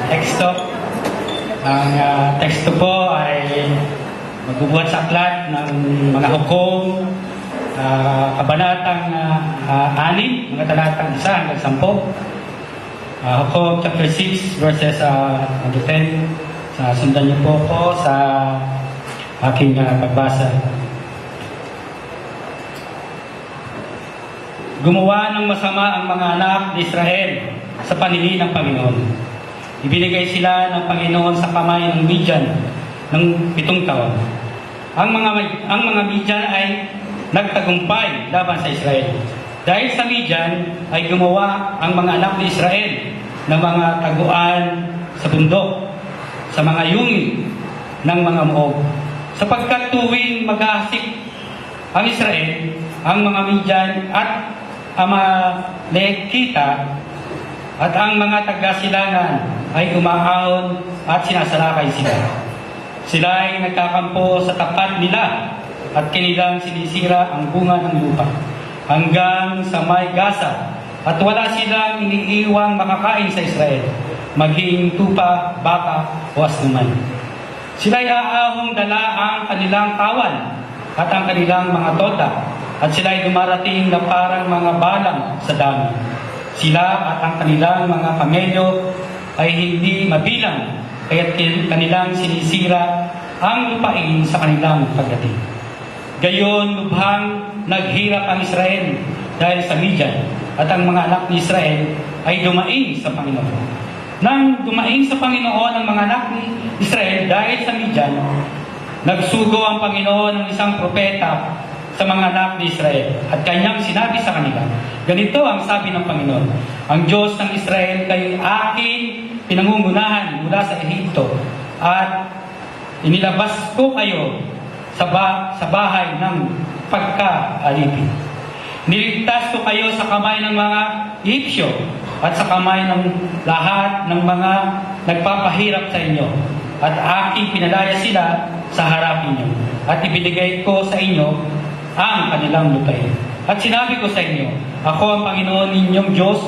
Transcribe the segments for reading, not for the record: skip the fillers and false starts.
texto. Ang teksto po ay magbubuhat sa aklat ng mga hukom, kabanatang 6, mga talatang 1 hanggang 10. Hukom chapter 6 verses 10. Sundan niyo po ako sa aking pagbasa. Gumawa ng masama ang mga anak ni Israel sa paningin ng Panginoon. Ibinigay sila ng Panginoon sa kamay ng Midian ng 7 taon. Ang mga Midian ay nagtagumpay laban sa Israel. Dahil sa Midian ay gumawa ang mga anak ni Israel ng mga taguan sa bundok, sa mga yungin ng mga Moab. Sapagkat tuwing mag-aasik ang Israel, ang mga Midian at Amalekita at ang mga taga-silangan ay umaahon at sinasalakay sila. Sila ay nagkakampo sa tapat nila at kanilang sinisira ang bunga ng lupa hanggang sa may Gaza, at wala silang iniiwang makakain sa Israel, maging tupa, baka o asnuman. Sila ay aahong dala ang kanilang kawan at ang kanilang mga tota, at sila ay dumarating na parang mga balang sa dami. Sila at ang kanilang mga kamelyo ay hindi mabilang, kaya't kanilang sinisira ang lupain sa kanilang pagdating. Gayon, lubhang naghirap ang Israel dahil sa Midian, at ang mga anak ni Israel ay dumaing sa Panginoon. Nang dumaing sa Panginoon ang mga anak ni Israel dahil sa Midian, nagsugo ang Panginoon ng isang propeta sa mga anak ni Israel at kanyang sinabi sa kanila, ganito ang sabi ng Panginoon, ang Diyos ng Israel kayo'y aking pinangungunahan mula sa Ehipto, at inilabas ko kayo sa bahay ng pagkaalipin. Niligtas ko kayo sa kamay ng mga Egyptyo at sa kamay ng lahat ng mga nagpapahirap sa inyo, at aking pinalaya sila sa harapin niyo, at ibinigay ko sa inyo ang kanilang lupain. At sinabi ko sa inyo, ako ang Panginoon ninyong Diyos,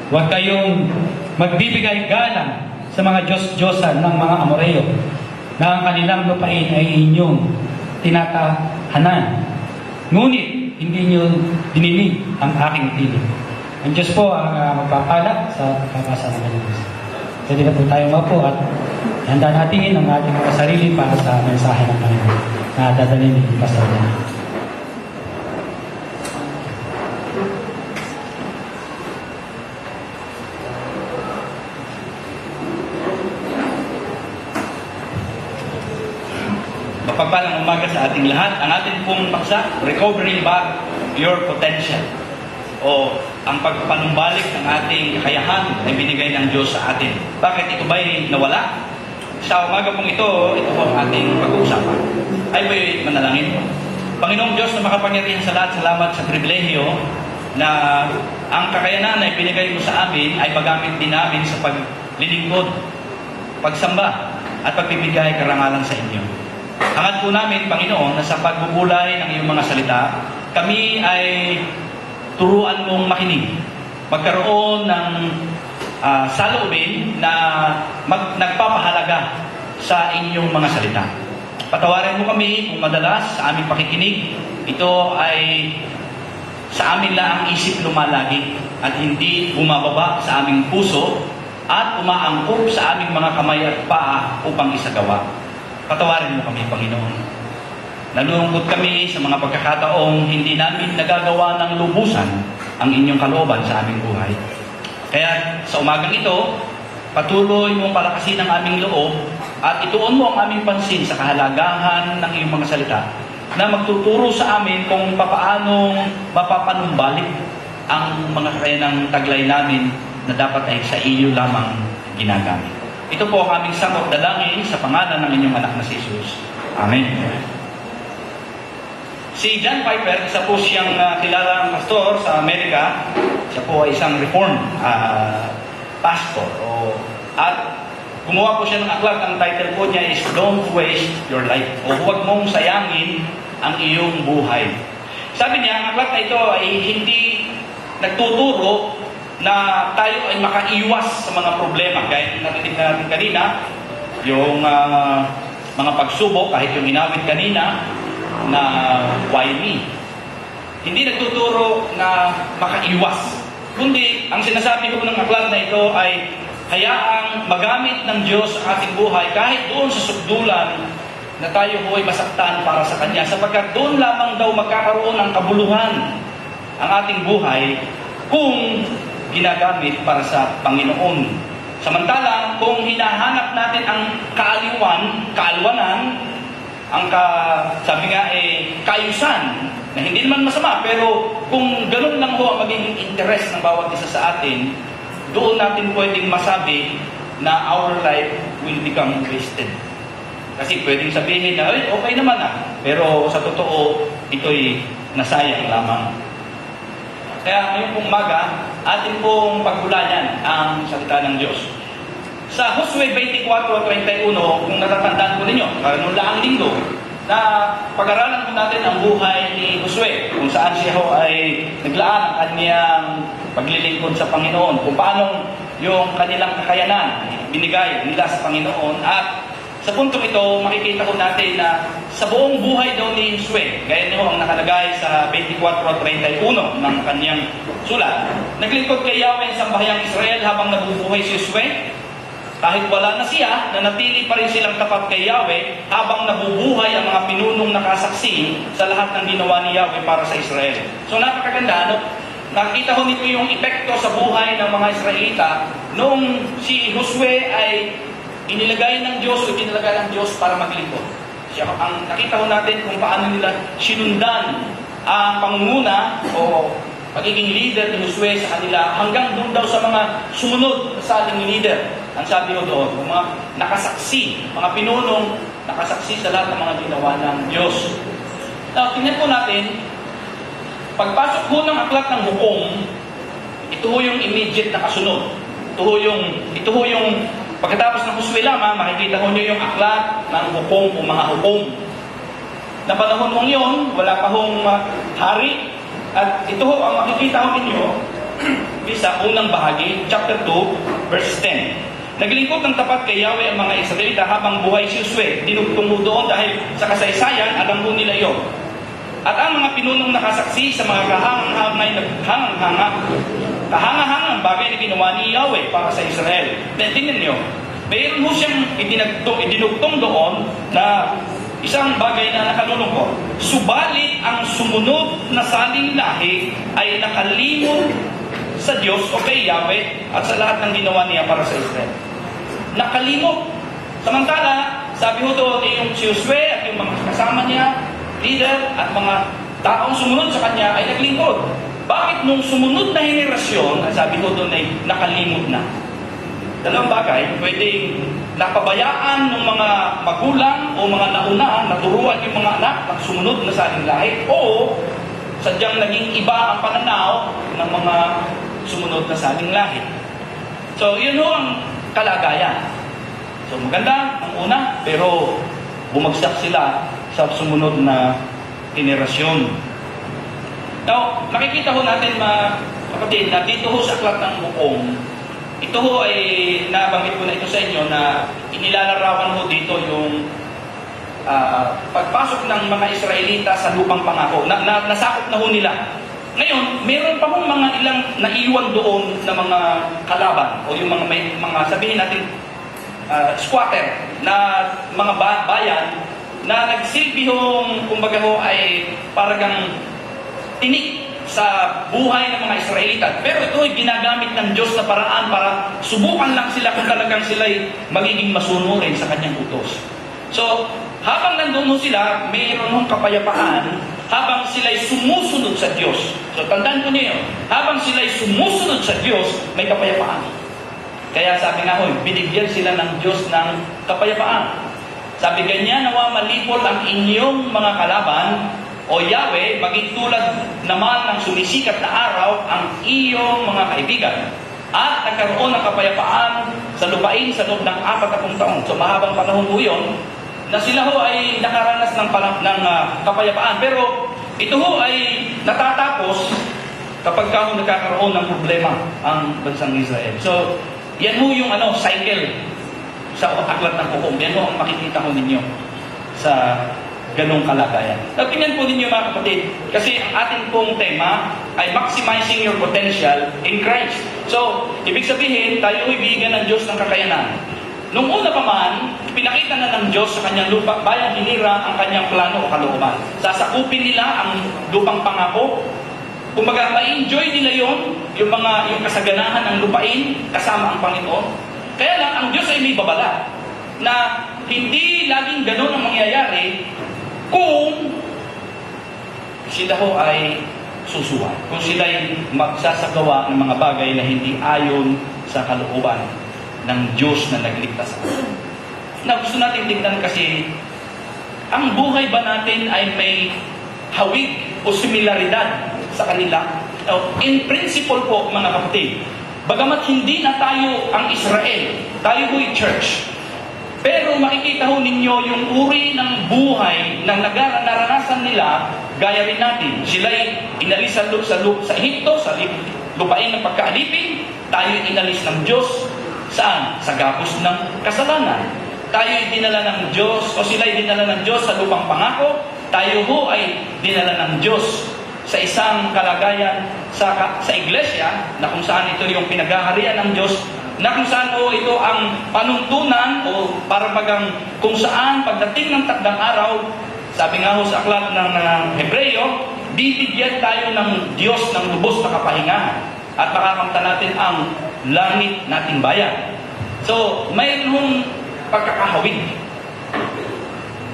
huwag kayong magbibigay galang sa mga Diyos-Diyosan ng mga Amoreo, na ang kanilang lupain ay inyong tinatahanan. Ngunit hindi niyo dininig ang aking tinig. Ang Diyos po ang magpapala sa kabasa ng kanyang Diyos. Pwede na po tayo mapo at handa natin ang ating mga sarili para sa mensahe ng Panginoon na dadalhin ni Pastor Dan. Pagpalang umaga sa ating lahat. Ang ating pong paksa, Recovering Back Your Potential, o ang pagpanumbalik ng ating kakayahan ay binigay ng Diyos sa atin. Bakit ito ba'y nawala? Sa umaga pong ito po ang ating pag-uusapan. Ay ba'y manalangin po? Panginoong Diyos na makapangyarihan sa lahat, salamat sa pribilehyo na ang kakayanan na ibinigay mo sa amin ay magamit din namin sa paglilingkod, pagsamba, at pagbibigay karangalan sa inyo. Hangad po namin, Panginoon, na sa pagbubulay ng iyong mga salita, kami ay turuan mong makinig. Magkaroon ng saloobin na nagpapahalaga sa inyong mga salita. Patawarin mo kami kung madalas sa aming pakikinig, ito ay sa amin lang ang isip lumalagi at hindi bumababa sa aming puso at umaangkop sa aming mga kamay at paa upang isagawa. Patawarin mo kami, Panginoon. Nalulungkot kami sa mga pagkakataong hindi namin nagagawa ng lubusan ang inyong kalooban sa aming buhay. Kaya sa umagang ito, patuloy mong palakasin ang aming loob at ituon mo ang aming pansin sa kahalagahan ng iyong mga salita na magtuturo sa amin kung papaanong mapapanumbalik ang mga kakayanang taglay namin na dapat ay sa iyo lamang ginagamit. Ito po ang aming sangkot dalangin sa pangalan ng inyong anak na si Jesus. Amen. Si John Piper, isa po siyang kilalang pastor sa Amerika. Siya po ay isang reformed pastor. At gumawa po siya ng aklat. Ang title po niya is Don't Waste Your Life. O huwag mong sayangin ang iyong buhay. Sabi niya, ang aklat na ito ay hindi nagtuturo na tayo ay makaiwas sa mga problema. Gaya yung narinig na natin kanina, yung mga pagsubok, kahit yung inawit kanina, na why me? Hindi nagtuturo na makaiwas. Kundi, ang sinasabi ko ng aklat na ito ay hayaang magamit ng Diyos ang ating buhay kahit doon sa sukdulan na tayo po ay masaktan para sa Kanya. Sapagkat doon lamang daw magkakaroon ng kabuluhan ang ating buhay kung ginagamit para sa Panginoon. Samantalang kung hinahanap natin ang kaalwanan, sabi nga kaayusan, na hindi naman masama, pero kung ganun lang ho ang magiging interest ng bawat isa sa atin, doon natin pwedeng masabi na our life will become wasted. Kasi pwedeng sabihin na, okay naman pero sa totoo, ito'y nasayang lamang. Kaya ngayong pong umaga, atin pong pagbulayan ang salita ng Diyos. Sa Josue 24:31, kung natatandaan ko ninyo, noong laang linggo, na pag-aralan po natin ang buhay ni Josue, kung saan siya ay naglaan ang kanyang paglilingkod sa Panginoon, kung paano yung kanilang kakayanan binigay nila sa Panginoon. At sa puntong ito, makikita ko natin na sa buong buhay daw ni Josue, gaya nyo ang nakalagay sa 24:31 ng kanyang sulat, naglingkod kay Yahweh sa bahayang Israel habang nabubuhay si Josue. Kahit wala na siya, nanatili pa rin silang tapat kay Yahweh habang nabubuhay ang mga pinunong nakasaksi sa lahat ng ginawa ni Yahweh para sa Israel. So napakaganda, nakita ko nito yung epekto sa buhay ng mga Israelita noong si Josue ay inilagay ng Diyos para maglingkod. Ang nakita ko natin kung paano nila sinundan ang pangunguna o pagiging leader ni Josue sa kanila hanggang doon daw sa mga sumunod na saling leader. Ang sabi ko doon, mga nakasaksi, mga pinunong nakasaksi sa lahat ng mga ginawa ng Diyos. Now, tingnan po natin, pagpasok ho ng aklat ng hukom, ito ho yung immediate na kasunod. Ito ho yung pagkatapos ng Josue lamang, makikita ho nyo yung aklat ng hukom o mga hukom. Na panahon mong yun, wala pa hong hari. At ito ho ang makikita ho ninyo sa unang bahagi, chapter 2, verse 10. Naglingkod ng tapat kay Yahweh ang mga Israelita habang buhay si Josue. Dinugtong mo doon dahil sa kasaysayan, alam mo nila yun. At ang mga pinunong nakasaksi sa mga kahangahangang bagay na ginawa ni Yahweh para sa Israel. Tingnan nyo, mayroon ho siyang idinugtong doon na isang bagay na nakalulungkot. Subalit ang sumunod na saling lahi ay nakalimot sa Diyos o kay Yahweh at sa lahat ng ginawa niya para sa Israel. Nakalimot. Samantala, sabi ho doon, yung si Josue at yung mga kasama niya, leader at mga taong sumunod sa kanya ay naglingkod. Bakit nung sumunod na henerasyon, ang sabi ko doon ay nakalimot na? Dalawang bagay, pwedeng napabayaan ng mga magulang o mga naunaan, naturuan yung mga anak na sumunod na sa ating lahi, o sadyang naging iba ang pananaw ng mga sumunod na sa ating lahi. So, yun ho ang kalagayan. So, maganda ang una, pero bumagsak sila sa sumunod na henerasyon. Now, makikita ho natin mga kapatid na dito ho sa aklat ng hukom, ito ho ay nabanggit ko na ito sa inyo na inilalarawan ho dito yung pagpasok ng mga Israelita sa lupang pangako. Nasakop na ho nila. Ngayon, meron pa hong mga ilang naiwan doon na mga kalaban o yung mga sabihin natin squatter na mga bayan na nagsilbi hong kumbaga ho ay paragang tinik sa buhay ng mga Israelita. Pero ito ay ginagamit ng Diyos na paraan para subukan lang sila kung talagang sila'y magiging masunurin sa kanyang utos. So, habang nandun sila, mayroon hong kapayapaan habang sila'y sumusunod sa Diyos. So, tandaan ko niyo, habang sila'y sumusunod sa Diyos, may kapayapaan. Kaya sabi nga ho, binigyan sila ng Diyos ng kapayapaan. Sabi ganyan, nawa malipol ang inyong mga kalaban, o Yahweh, maging tulad naman ng sumisikat na araw ang iyong mga kaibigan. At nagkaroon ng kapayapaan sa lupain sa loob ng 40 taon. So mahabang panahon po yun, na sila ho ay nakaranas ng kapayapaan. Pero ito ho ay natatapos kapag ka ho nagkakaroon ng problema ang bansang Israel. So, yan ho yung cycle sa aklat ng hukom. Yan ho ang makikita ho ninyo sa ganong kalagayan. Tingnan po ninyo mga kapatid, kasi ang ating pong tema ay maximizing your potential in Christ. So, ibig sabihin, tayo ay bigyan ng Diyos ng kakayanan. Nung una pa man, pinakita na ng Diyos sa kanyang lupa, bayang hinira ang kanyang plano o kalooban. Sasakupin nila ang lupang pangako. Kumbaga, ma-enjoy nila yung kasaganahan ng lupain kasama ang Panginoon. Kaya lang, ang Diyos ay may babala na hindi laging ganun ang mangyayari kung sila ho ay susuwan. Kung sila ay magsasagawa ng mga bagay na hindi ayon sa kalooban ng Diyos na nagligtas sa kanila. Na gusto natin tingnan kasi, ang buhay ba natin ay may hawig o similaridad sa kanila? In principle po, mga kapatid, bagamat hindi na tayo ang Israel, tayo ho'y church, pero makikita ho ninyo yung uri ng buhay na naranasan nila, gaya rin natin. Sila'y inalis sa Ehipto, sa lupain ng pagkaalipin. Tayo'y inalis ng Diyos. Saan? Sa gapos ng kasalanan. Tayo'y dinala ng Diyos, o sila'y dinala ng Diyos sa lupang pangako. Tayo ho ay dinala ng Diyos sa isang kalagayan sa iglesia, na kung saan ito yung pinaghaharian ng Diyos, na kung saan ito ang panuntunan o para bagang kung saan pagdating ng takdang araw, sabi nga ho sa aklat ng Hebreo, bibigyan tayo ng Diyos ng lubos na kapahingahan at makakamta natin ang langit nating bayan. So, mayroon hong pagkakahawig.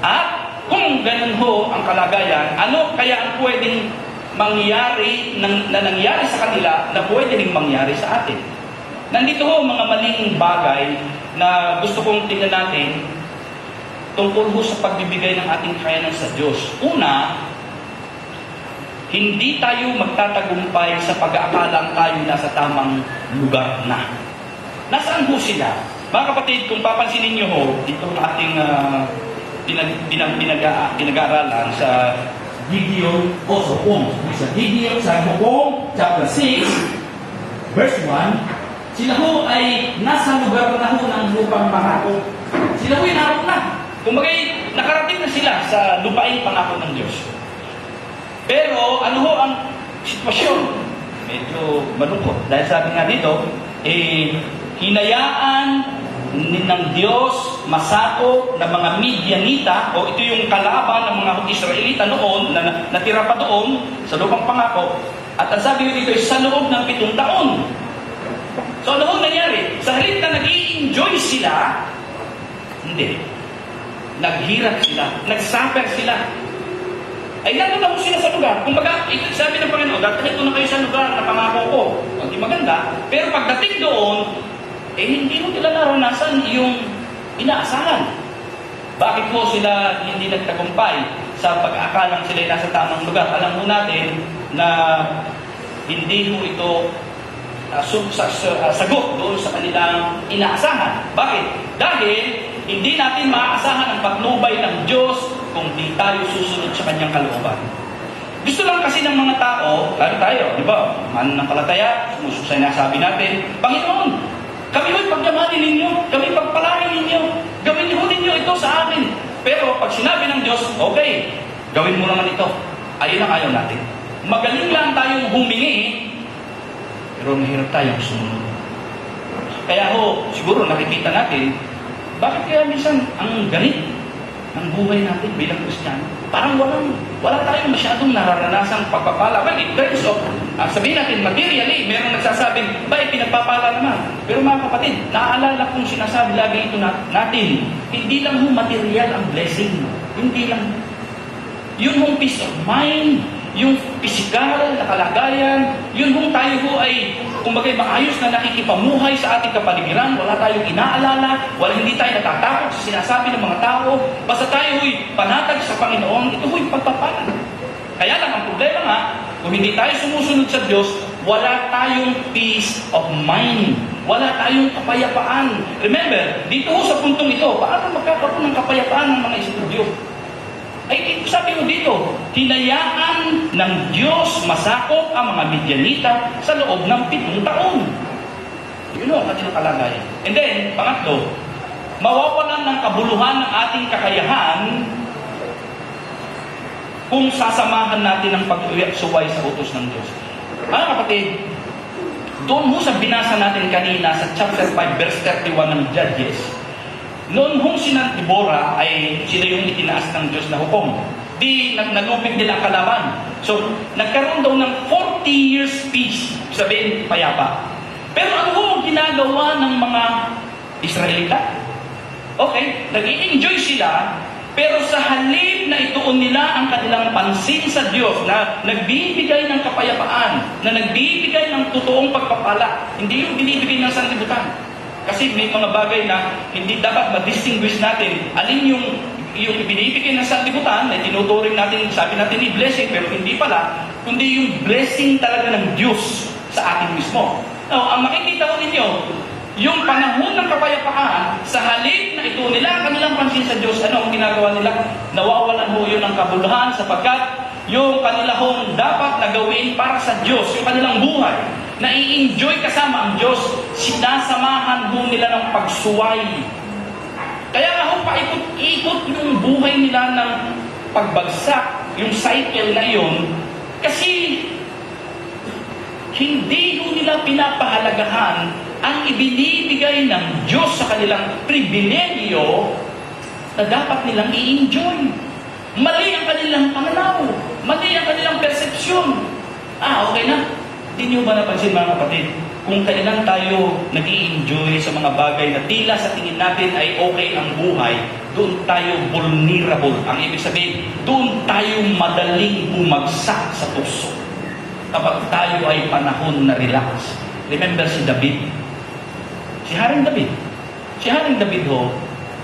At kung ganun ho ang kalagayan, ano kaya ang pwedeng mangyari na nangyari sa kanila na pwede rin mangyari sa atin? Nandito ho mga maling bagay na gusto kong tingnan natin tungkol ho sa pagbibigay ng ating kakayanan sa Diyos. Una, hindi tayo magtatagumpay sa pag-aakalang tayo nasa tamang lugar na. Nasaan ho sila? Mga kapatid, kung papansinin nyo ho, dito ang ating pinag-aaralan sa Gideon also sa Gideon sa Hukom chapter 6 verse 1, sila ho ay nasa lugar na ho ng lupang pangako. Sila ho ay naroon na. Kumbagay, nakarating na sila sa lupain pangako ng Diyos. Pero ano ho ang sitwasyon? Medyo malungkot. Dahil sabi nga dito, hinayaan ng Diyos masako ng mga Midianita, o ito yung kalaban ng mga Israelita noon na natira pa doon sa lupang pangako. At ang sabi dito ay sa loob ng 7 taon. So ano ho nangyari? Sa halip na nag-i-enjoy sila, hindi. Naghirap sila, nagsuffer sila. Ay nandun na ho sila sa lugar. Kung baga, sabi ng Panginoon, dahil na kayo sa lugar na pangako ko. Hindi maganda. Pero pagdating doon, hindi mo nila naranasan yung inaasahan. Bakit po sila hindi nagtagumpay sa pag-aakalang sila ay nasa tamang lugar? Alam mo natin na hindi mo ito sagot doon sa kanilang inaasahan. Bakit? Dahil hindi natin maaasahan ang patnubay ng Diyos kung di tayo susunod sa kanyang kalooban. Gusto lang kasi ng mga tao, lalo tayo, di ba? Mananampalataya, sinasabi natin, Panginoon, kami ho'y pagyamanin ninyo, kami pagpalain ninyo, gawin niyo ninyo ito sa amin. Pero pag sinabi ng Diyos, okay, gawin mo naman ito. Ayun ang ayaw natin. Magaling lang tayong humingi, pero mahirap tayong sumunod. Kaya ho, siguro nakikita natin, bakit kaya minsan ang ganit ng buhay natin bilang Kristiyano? Parang wala tayong masyadong nararanasang pagpapala. Well, in terms of, sabihin natin, materially, merong nagsasabing, pinagpapala naman. Pero mga kapatid, naaalala kong sinasabi lagi ito natin, hindi lang ho material ang blessing. Hindi lang. Yun hong peace of mind, yung physical na kalagayan, yun hong tayo ho ay, kumbaga maayos na nakikipamuhay sa ating kapaligiran, wala tayong inaalala, hindi tayo natatakot sa sinasabi ng mga tao, basta tayo ho'y panatag sa Panginoon, ito ho'y pagpapalan. Kaya lang ang problema nga, kung hindi tayo sumusunod sa Diyos, wala tayong peace of mind, wala tayong kapayapaan. Remember, dito ho sa puntong ito, paano magkakaroon ng kapayapaan ng mga estudyo? Ay, sabi mo dito, hinayaan ng Diyos masakop ang mga Midianita sa loob ng 7 taon. Yun o, ang kanilang kalagayan. And then, pangatlo, mawawalan ng kabuluhan ng ating kakayahan kung sasamahan natin ang pag-suway sa utos ng Diyos. Mga kapatid, doon mo sa binasa natin kanina sa chapter 5, verse 31 ng Judges, noon hong sina Deborah ay sila yung itinaas ng Diyos na hukom. Di nalupig nila ang kalaban. So, nagkaroon daw ng 40 years peace, sabihin payapa. Pero ano ho ang ginagawa ng mga Israelita? Okay, nag-i-enjoy sila, pero sa halip na ituon nila ang kanilang pansin sa Diyos na nagbibigay ng kapayapaan, na nagbibigay ng totoong pagpapala, hindi yung binibigay ng sanlibutan. Kasi may mga bagay na hindi dapat ma-distinguish natin. Alin yung binibigay ng sanlibutan, na tinuturing natin, sabi natin ni blessing, pero hindi pala, kundi yung blessing talaga ng Diyos sa atin mismo. Now, ang makikita ko ninyo, yung panahon ng kapayapaan, sa halip na ito nila, kanilang pansin sa Diyos, ano ang ginagawa nila? Nawawalan ho yun ng kabuluhan sapagkat yung kanilang dapat na gawin para sa Diyos, yung kanilang buhay, na i-enjoy kasama ang Diyos, sinasamahan ho nila ng pagsuway. Kaya nga ho, paikot-ikot yung buhay nila ng pagbagsak, yung cycle na yun, kasi hindi ho nila pinapahalagahan ang ibinibigay ng Diyos sa kanilang pribilehiyo na dapat nilang i-enjoy. Mali ang kanilang pananaw. Mali ang kanilang persepsyon. Okay na. Hindi niyo ba napansin mga kapatid? Kung kailan tayo nag-i-enjoy sa mga bagay na tila sa tingin natin ay okay ang buhay, doon tayo vulnerable. Ang ibig sabihin, doon tayo madaling bumagsak sa puso. Kapag tayo ay panahon na relax. Remember si David. Si Haring David. Si Haring David ho,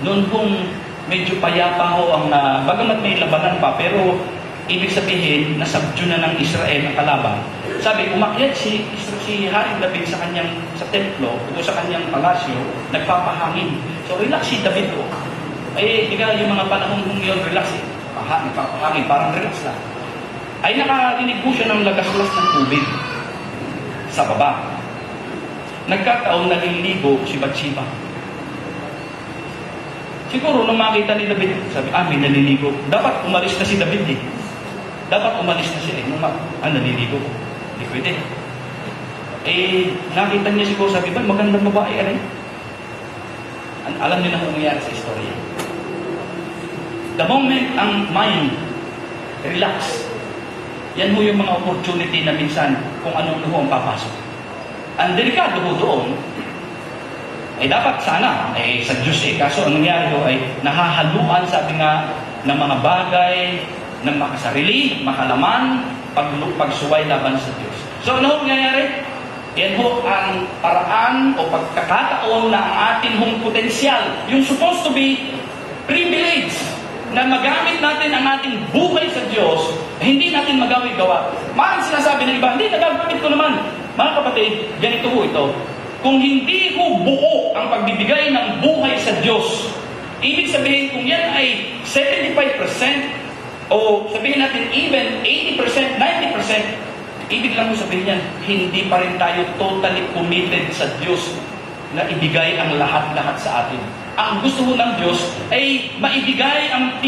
noon kung medyo payapa ho ang, bagamat may labanan pa, pero ibig sabihin, nasabdyo na ng Israel ang kalaban. Sabi, umakyat si Haring David sa templo, o sa kanyang palasyo, nagpapahangin. So, relax si David ho. Di ka yung mga panahon kong yun, relax eh. Nagpapahangin, parang relax lang. Ay nakarinig po siya ng lagaslas ng tubig sa baba. Nagkataon naliligo si Bathsheba. Siguro nung makita ni David, sabi, may naliligo. Dapat umalis na si David eh. Dapat umalis na siya eh. Naliligo. Hindi pwede. Nakita niya siguro, sabi ba, magandang babae, alam niyo na kung nangyari sa istorya. The moment ang mind relax, yan ho yung mga opportunity na minsan kung anong ho ang papasok. Ang delikado ho doon, ay dapat sana, sa Diyos kaso ang nangyari ho ay nahahaluan, sabi nga, ng mga bagay, ng makasarili, makalaman, pagsuway laban sa Diyos. So ano ho nangyayari? Yan ho ang paraan o pagkakataon na ang atin hong potensyal, yung supposed to be privilege, na magamit natin ang ating buhay sa Diyos, hindi natin magawi-gawa. Maaaring sinasabi ng iba, hindi, nagagamit ko naman. Mga kapatid, ganito ho ito. Kung hindi ho buo ang pagbibigay ng buhay sa Diyos, ibig sabihin kung yan ay 75% o sabihin natin even 80%, 90%, ibig lang ho sabihin yan, hindi pa rin tayo totally committed sa Diyos na ibigay ang lahat-lahat sa atin. Ang gusto mo ng Diyos ay maibigay ang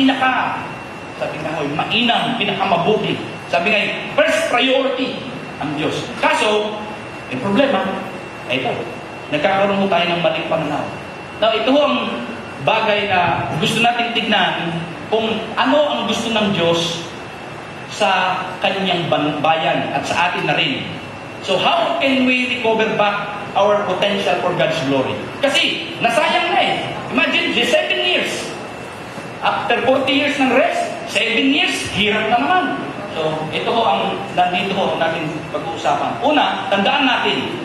sabi nga ho, mainam, pinakamabuti. Sabi nga, first priority ang Diyos. Kaso, yung problema, ito, nagkakaroon mo tayo ng maling pananaw. Now, ito ang bagay na gusto natin tignan kung ano ang gusto ng Diyos sa kanyang bayan at sa atin na rin. So, how can we recover back our potential for God's glory? Kasi, nasayang na eh. Imagine, 7 years. After 40 years ng rest, 7 years, hirap na naman. So, ito ho ang nandito ho natin pag-uusapan. Una, tandaan natin,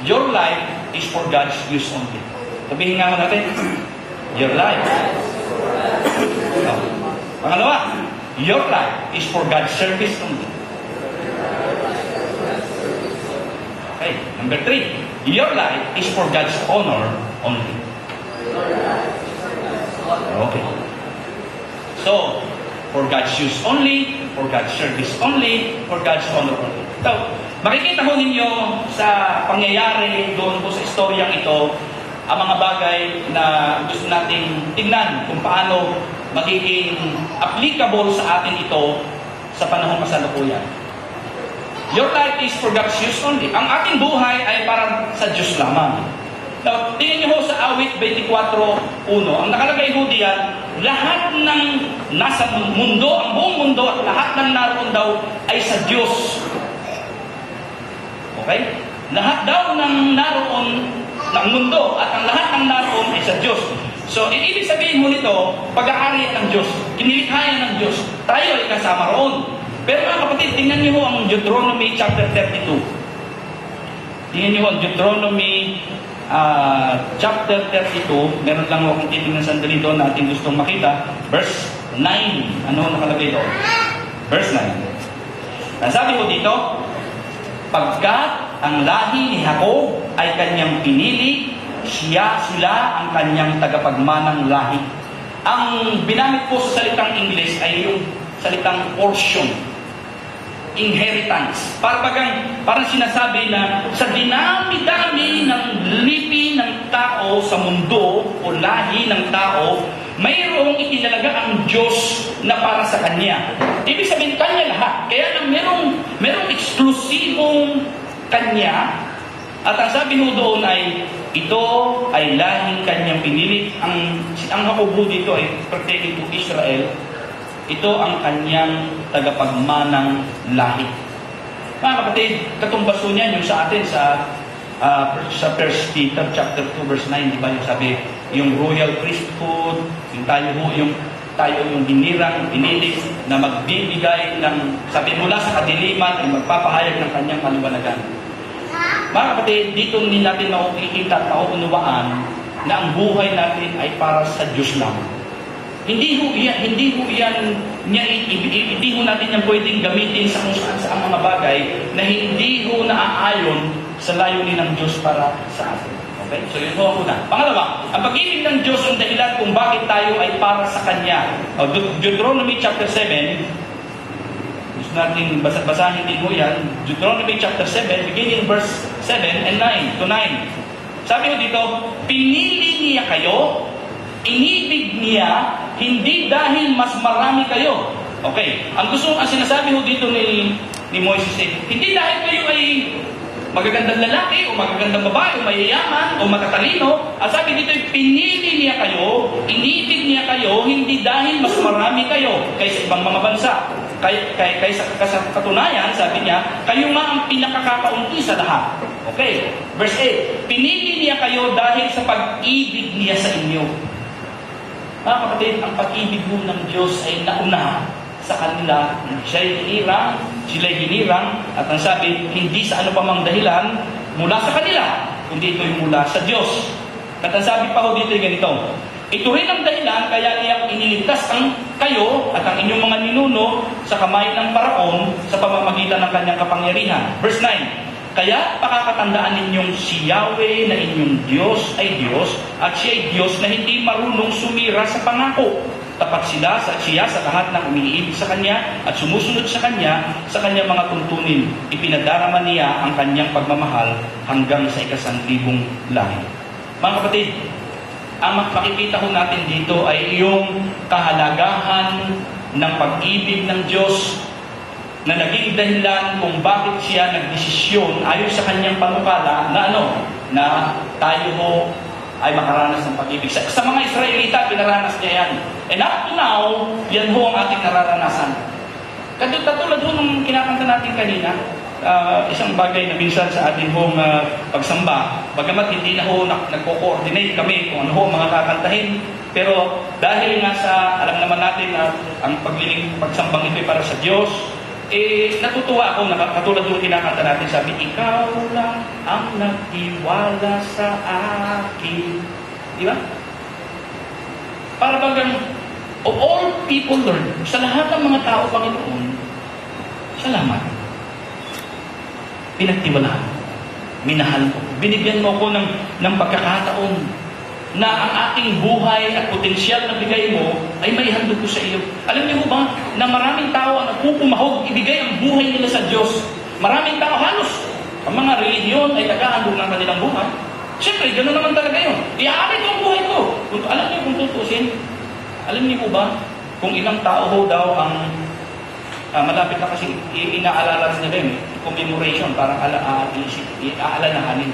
your life is for God's use only. Sabihin nga natin, your life. Pangalawa, your life is for God's service only. Okay, number 3, your life is for God's honor only. Okay. So, for God's use only, for God's service only, for God's honor only. So, makikita ho ninyo sa pangyayari doon po sa istoryang ito, ang mga bagay na gusto nating tingnan kung paano magiging applicable sa atin ito sa panahong kasalukuyan. Your life is for God's use only. Ang ating buhay ay para sa Diyos lamang. Now, tingnan niyo ho sa awit 24:1. Ang nakalagay ho diyan, lahat ng nasa mundo, ang buong mundo at lahat ng naroon daw ay sa Diyos. Okay? Lahat daw ng naroon ng mundo at ang lahat ng naroon ay sa Diyos. So, ibig sabihin mo nito, pag-aari ng Diyos, kinilikhayan ng Diyos, tayo ay kasama roon. Pero mga kapatid, tingnan niyo ho ang Deuteronomy chapter 32. Tingnan niyo ho ang Deuteronomy chapter 32. Meron lang akong titingnan sandali doon na ating gustong makita. Verse 9. Ano nakalagay doon? Verse 9. Nasabi ko dito, pagkat ang lahi ni Jacob ay kanyang pinili, sila ang kanyang tagapagmanang lahi. Ang binamit po sa salitang English ay yung salitang portion, inheritance. Parang sinasabi na sa dinami-dami ng lipi ng tao sa mundo o lahi ng tao, mayroong itinalaga ang Diyos na para sa Kanya. Ibig sabihin, Kanya lahat. Kaya lang merong eksklusibong Kanya. At ang sabi mo doon ay, ito ay lahing Kanyang pinili. Ang Jacob dito ay pertaining to Israel. Ito ang Kanyang tagapagmanang lahi. Mga kapatid, katumbaso niyan yung sa atin sa 1 Peter chapter 2 verse 9, di ba yung sabi, yung royal priesthood, yung tayo yung hinirang, pinili na magbibigay ng, sabi mula sa kadiliman ay magpapahayag ng Kanyang kaliwanagan. Mga kapatid, dito din natin makikita at mauunawaan na ang buhay natin ay para sa Diyos lang. Hindi ho natin yan pwedeng gamitin sa kung saan sa mga bagay na hindi ho naaayon sa layunin ng Diyos para sa atin. Okay? So yun ho una. Pangalawa, ang pag-ibig ng Diyos ang dahilan kung bakit tayo ay para sa Kanya. Deuteronomy chapter 7, gusto natin basahin din ho yan. Deuteronomy chapter 7, beginning verse 7 and 9 to 9. Sabi ho dito, pinili niya kayo, inibig niya, hindi dahil mas marami kayo. Okay. Ang sinasabi ho dito ni Moises, hindi dahil kayo ay magagandang lalaki o magagandang babae o mayayaman o matatalino. Ang sabi dito, pinili niya kayo, inibig niya kayo, hindi dahil mas marami kayo kaysa ibang mga bansa. Kaysa katunayan, sabi niya, kayo nga ang pinakakakaunti sa lahat. Okay. Verse 8, pinili niya kayo dahil sa pag-ibig niya sa inyo. Mga kapatid, ang pag-ibig mo ng Diyos ay nauna sa kanila. Sila'y hinirang, at ang sabi, hindi sa ano pa mang dahilan mula sa kanila, kundi ito'y mula sa Diyos. At ang sabi pa ho dito ay ganito, ito rin ang dahilan kaya niya iniligtas kayo at ang inyong mga ninuno sa kamay ng Paraon sa pamamagitan ng kanyang kapangyarihan. Verse 9, kaya pakakatandaan ninyong si Yahweh na inyong Diyos ay Diyos at siya ay Diyos na hindi marunong sumira sa pangako. Tapat siya sa lahat ng umiibig sa Kanya at sumusunod sa Kanyang mga tuntunin. Ipinadarama niya ang Kanyang pagmamahal hanggang sa 1,000 lahi. Mga kapatid, ang makikita ko natin dito ay yung kahalagahan ng pag-ibig ng Diyos na naging dahilan kung bakit siya nagdesisyon ayon sa Kanyang panukala na tayo ho ay makaranas ng pag-ibig. Sa mga Israelita, pinaranas niya yan. And up to now, yan ho ang ating nararanasan. Katulad ho nung kinakanta natin kanina, isang bagay na minsan sa ating hong pagsamba, bagamat hindi na ho nagko-coordinate kami kung ano ho mga kakantahin, pero dahil nga sa, alam naman natin na ang pagsambang ito ay para sa Diyos, natutuwa ako na katulad nung kinakanta natin, sabi, ikaw lang ang nagtiwala sa akin. Di ba? Para bagang, of all people, Lord, sa lahat ng mga tao, Panginoon, salamat. Pinagtiwalaan. Minahal ko. Binigyan mo ko ng pagkakataon na ang aking buhay at potensyal na bigay mo ay may handog ko sa iyo. Alam niyo ba na maraming tao ang nagpupumahog ibigay ang buhay nila sa Diyos. Maraming tao halos ang mga relihiyon ay naghahandog ng kanilang buhay. Siyempre, gano'n naman talaga yun. Iaari ko ang buhay ko. Alam niyo kung tutusin, alam niyo ba kung ilang tao ho daw ang malapit na kasi inaalala nila yun, commemoration, parang aalalahanin.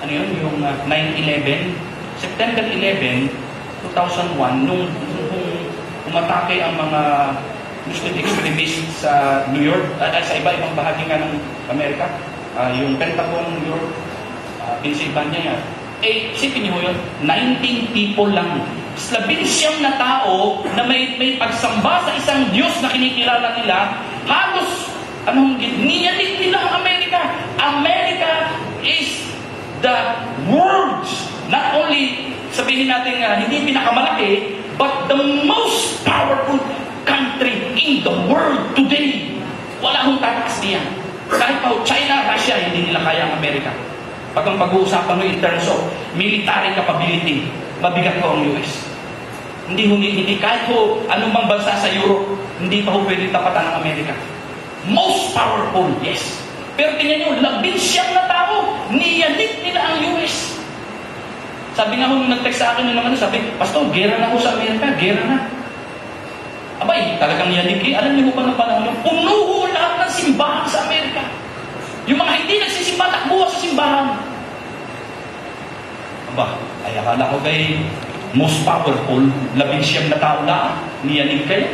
Ano yun? Yung 9/11, September 11, 2001, nung umatake ang mga Muslim extremists sa New York, sa iba-ibang bahagi nga ng Amerika, yung Pentagon, New York, Pennsylvania yan. Isipin niyo yun, 19 people lang. 19 na tao na may pagsamba sa isang Diyos na kinikilala nila, halos, niyanig nila ang Amerika. Amerika is the world's, not only, sabihin natin hindi pinakamalaki, but the most powerful country in the world today. Wala akong tataas niya. Kahit pa China, Russia, hindi nila kaya ang Amerika. Pag ang pag-uusapan mo in terms of military capability, mabigat ko ang US. Hindi kahit po anumang bansa sa Europe, hindi pa po pwede tapatan ng Amerika. Most powerful, yes. Pero tingnan nyo, 19 na tao, niyanig nila ang US. Sabi nga nung nag-text sa akin naman, sabi, Pastor, gera na ako sa Amerika, gera na. Abay, talagang niyanig. Alam niyo ba ng panahon yun? Punuho lahat ng simbahan sa Amerika. Yung mga hindi nagsisimba, takbuha sa simbahan. Aba, ay akala ko kay most powerful, 19 na tao na, niyanig kayo.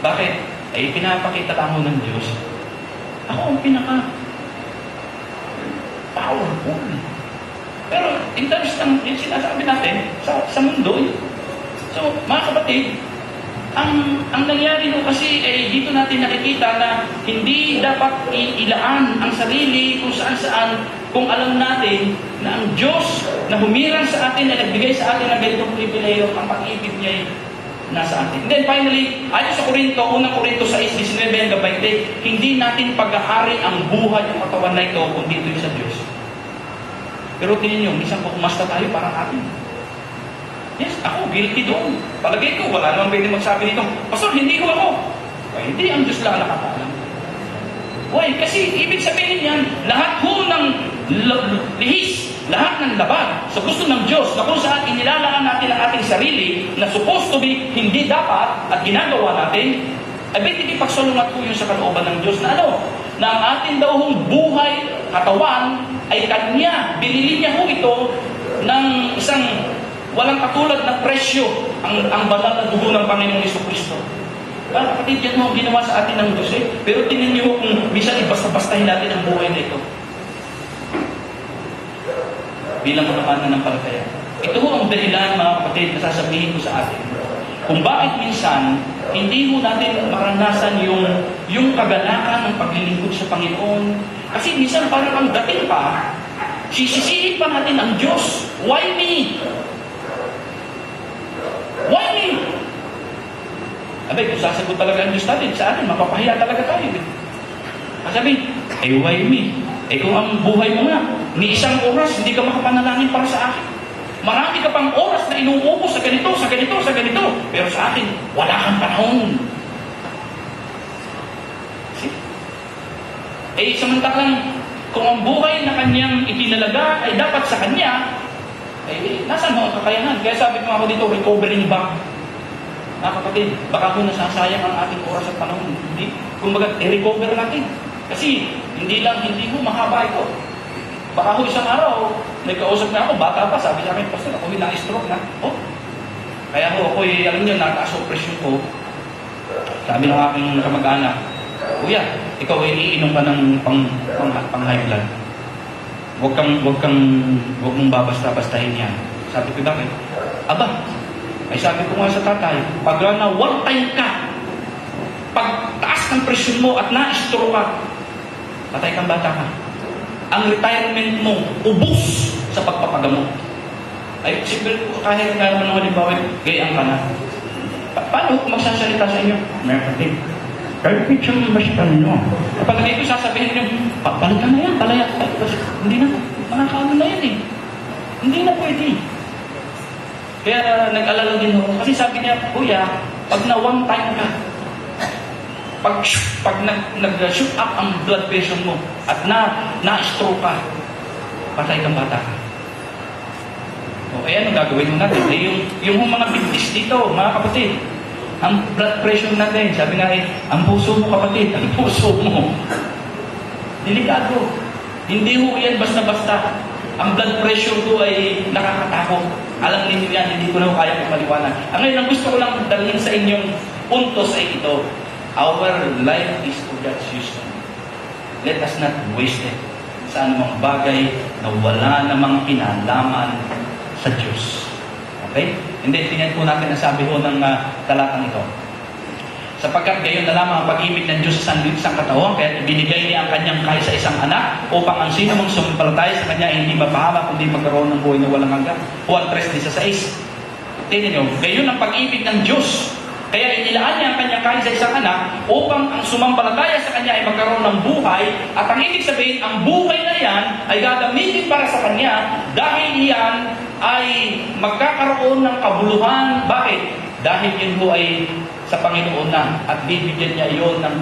Bakit? Ay pinapakita lang mo ng Diyos. Ako ang pinaka-powerful. Pero in terms ng sinasabi natin sa mundo, so mga kapatid, ang nangyari no kasi dito natin nakikita na hindi dapat ilaan ang sarili kung saan-saan kung alam natin na ang Diyos na humirang sa atin na nagbigay sa atin ng ganitong pribileyo, ang pag-ibig niya ay nasa atin. And then finally, ayon sa unang Korinto 6:19-20, hindi natin pag-ahari ang buhay ng katawan na ito kung dito sa Diyos. Pero tingnan nyo, minsan kung umasta tayo parang atin. Yes, ako, guilty doon. Palagay ko, wala naman pwede magsabi nito, Pastor, hindi ko ako. Ay, hindi, ang Diyos lang nakapaalam. Why? Kasi ibig sabihin yan, lahat ho ng lihis, lahat ng laban sa gusto ng Diyos na kung saan inilalaan natin ang ating sarili na supposed to be hindi dapat at ginagawa natin, ay hindi pagsalungat po yun sa kalooban ng Diyos na na ang ating daw hong buhay, katawan, ay Kanya, binili niya ho ito ng isang walang katulad na presyo ang banal na dugo ng Panginoong Jesucristo. Kapatid, yan mo ang ginawa sa atin ng Diyos Pero tingnan niyo kung minsan ibasta-bastahin natin ang buhay na ito. Bilang mga mananampalataya. Ito ho ang dahilan, mga kapatid, na sasabihin ko sa atin. Kung bakit minsan, hindi mo natin maranasan yung kagalakan ng paglilingkod sa Panginoon. Kasi minsan parang ang dating pa, sisisihin pa natin ang Diyos. Why me? Why me? Abay, kung sasagot talaga ang Diyos natin, sa atin, mapapahiya talaga tayo. Sabi, why me? Kung ang buhay mo nga, ni isang oras, hindi ka makapanalangin para sa akin. Marami ka pang oras na inuubos sa ganito, sa ganito, sa ganito. Pero sa akin, wala kang panahon. See? Samantalang, kung ang buhay na kanyang itinalaga ay dapat sa kanya, nasaan mo ang kakayahan? Kaya sabi ko ako dito, recovering back. Mga kapatid, baka kung nasasayang ang ating oras at panahon, hindi. Kumbaga, i-recover natin. Kasi, hindi mo mahaba ito. Baka ako isang araw, nagkausap na ako, bata pa, sabi sa akin, Pastor, ako na-stroke na. Kaya ako, alam niyo, nataas ang presyon ko. Sabi ng aking kamag-anak, Kuya, ikaw ay iinom ka ng pang-high blood. Huwag mong babasta-bastahin yan. Sabi ko, bakit? Aba, ay sabi ko nga sa tatay, pag na one time ka, pag taas ng presyon mo at na-stroke ka, patay kang bata ka. Ang retirement mo, ubos sa pagpapagamot. Ay, siguro, kahit nga naman ng halimbawa, gayaan ka na. Paano kung magsasalita sa inyo? Meron din. Kahit picture basta nyo. Kapag ito sasabihin nyo, palitan na yan, palaya. Hindi na, makakaano na yan Hindi na pwede. Kaya nag-alala din ako. Kasi sabi niya, Kuya, pag na one time ka, pag nag-shoot up ang blood pressure mo at na-stroke ka, patay kang bata ka. O, ano gagawin mo natin? Yung mga bigtis dito, mga kapatid, ang blood pressure natin, sabi nga ang puso mo kapatid, ang puso mo. Delikado. Hindi ho yan basta-basta. Ang blood pressure ko ay nakakatakot. Alam ninyo yan, hindi ko na kaya paliwanag. Ang ngayon, ang gusto ko lang dalhin sa inyong puntos ay ito. Our life is for God's use. Let us not waste it sa anumang bagay na wala namang kinalaman sa Diyos. Okay? Hindi, tingnan po natin ang sabi ho ng talatang ito. Sapagkat gayon na lamang ang pag-ibig ng Diyos sa isang katawan, kaya binigay niya ang kanyang kaisa-isang anak upang ang sino mang sumampalataya sa kanya ay hindi mapahamak kundi magkaroon ng buhay na walang hanggan. Juan 3:16. Tingnan niyo, gayon ang pag-ibig ng Diyos. Kaya inilaan niya ang kanyang kaisa-isang anak upang ang sumampalataya sa kanya ay magkaroon ng buhay, at ang ibig sabihin, ang buhay na yan ay gagamitin para sa kanya dahil yan ay magkakaroon ng kabuluhan. Bakit? Dahil yun ho ay sa Panginoon na, at bibigyan niya iyon ng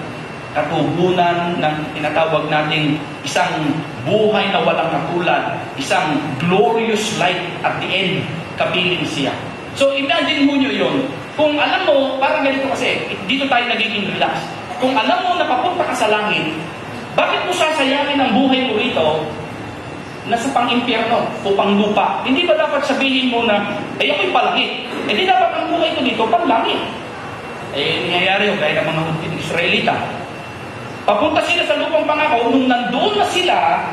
katugunan ng tinatawag nating isang buhay na walang katulad, isang glorious life at the end, kapiling siya. So imagine mo nyo yun. Kung alam mo, parang ganito kasi, dito tayo nagiging relax. Kung alam mo na papunta ka sa langit, bakit mo sasayangin ang buhay mo rito na sa pang-impyerno o pang-lupa? Hindi ba dapat sabihin mo na, ay ako'y palangit? Eh di dapat ang buhay ko dito pang-langit. Eh, nangyayari yung gaya ng mga Israelita. Papunta sila sa lupang pangako, nung nandoon na sila,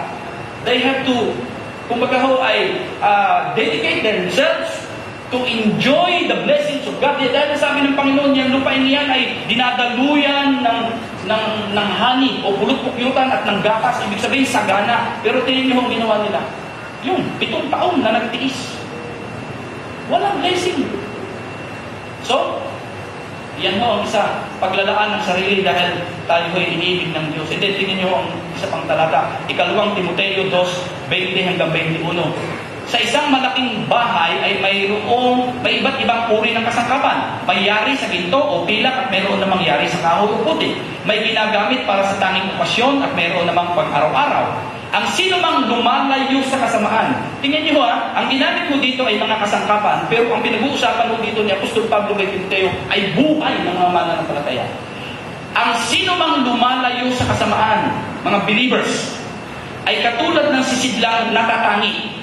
they have to, kumbaga ho, ay dedicate themselves to enjoy the blessings of God. Dahil sabi ng Panginoon, yung lupain niyan ay dinadaluyan ng honey o pulot-pukyutan at ng gatas. Ibig sabihin, sagana. Pero tingnan niyo ang ginawa nila. Yung 7 taon na nagtiis. Walang blessing. So, yan ho ang isa, paglalaan ng sarili dahil tayo ay iniibig ng Diyos. Hindi, tingnan niyo ang isa pang talata. 2 Timoteo 2:20 hanggang 21. Sa isang malaking bahay ay may iba't ibang uri ng kasangkapan. May yari sa ginto o pilak at mayroon namang yari sa kahoy o puti. May ginagamit para sa tanging okasyon at mayroon namang pang-araw-araw. Ang sino mang lumalayo sa kasamaan. Tingnan niyo ang ginamit mo dito ay mga kasangkapan, pero ang pinag-uusapan mo dito ni Apostol Pablo kay Timoteo ay buhay ng mga mananampalataya. Ang sino mang lumalayo sa kasamaan, mga believers, ay katulad ng sisidlang natatangi.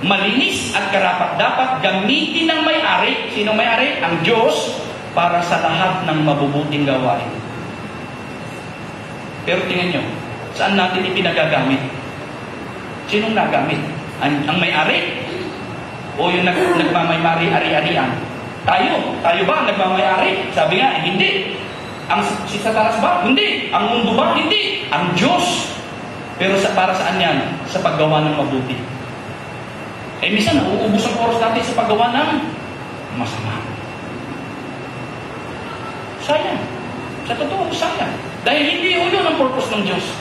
Malinis at karapat-dapat gamitin ng may-ari. Sino may-ari? Ang Diyos, para sa lahat ng mabubuting gawain. Pero tingnan nyo, saan natin ipinagagamit? Sinong nagamit? Ang may-ari? O yung nagmamay-mari ari-arian? Tayo ba ang nagmamay-ari? Sabi nga, hindi. Si Satanas ba? Hindi. Ang mundo ba? Hindi. Ang Diyos. Pero para saan yan? Sa paggawa ng mabuti. Eh, minsan, nauubos ang oras natin sa paggawa ng masama. Sayang. Sa totoo, sayang. Dahil hindi yun ang purpose ng Diyos.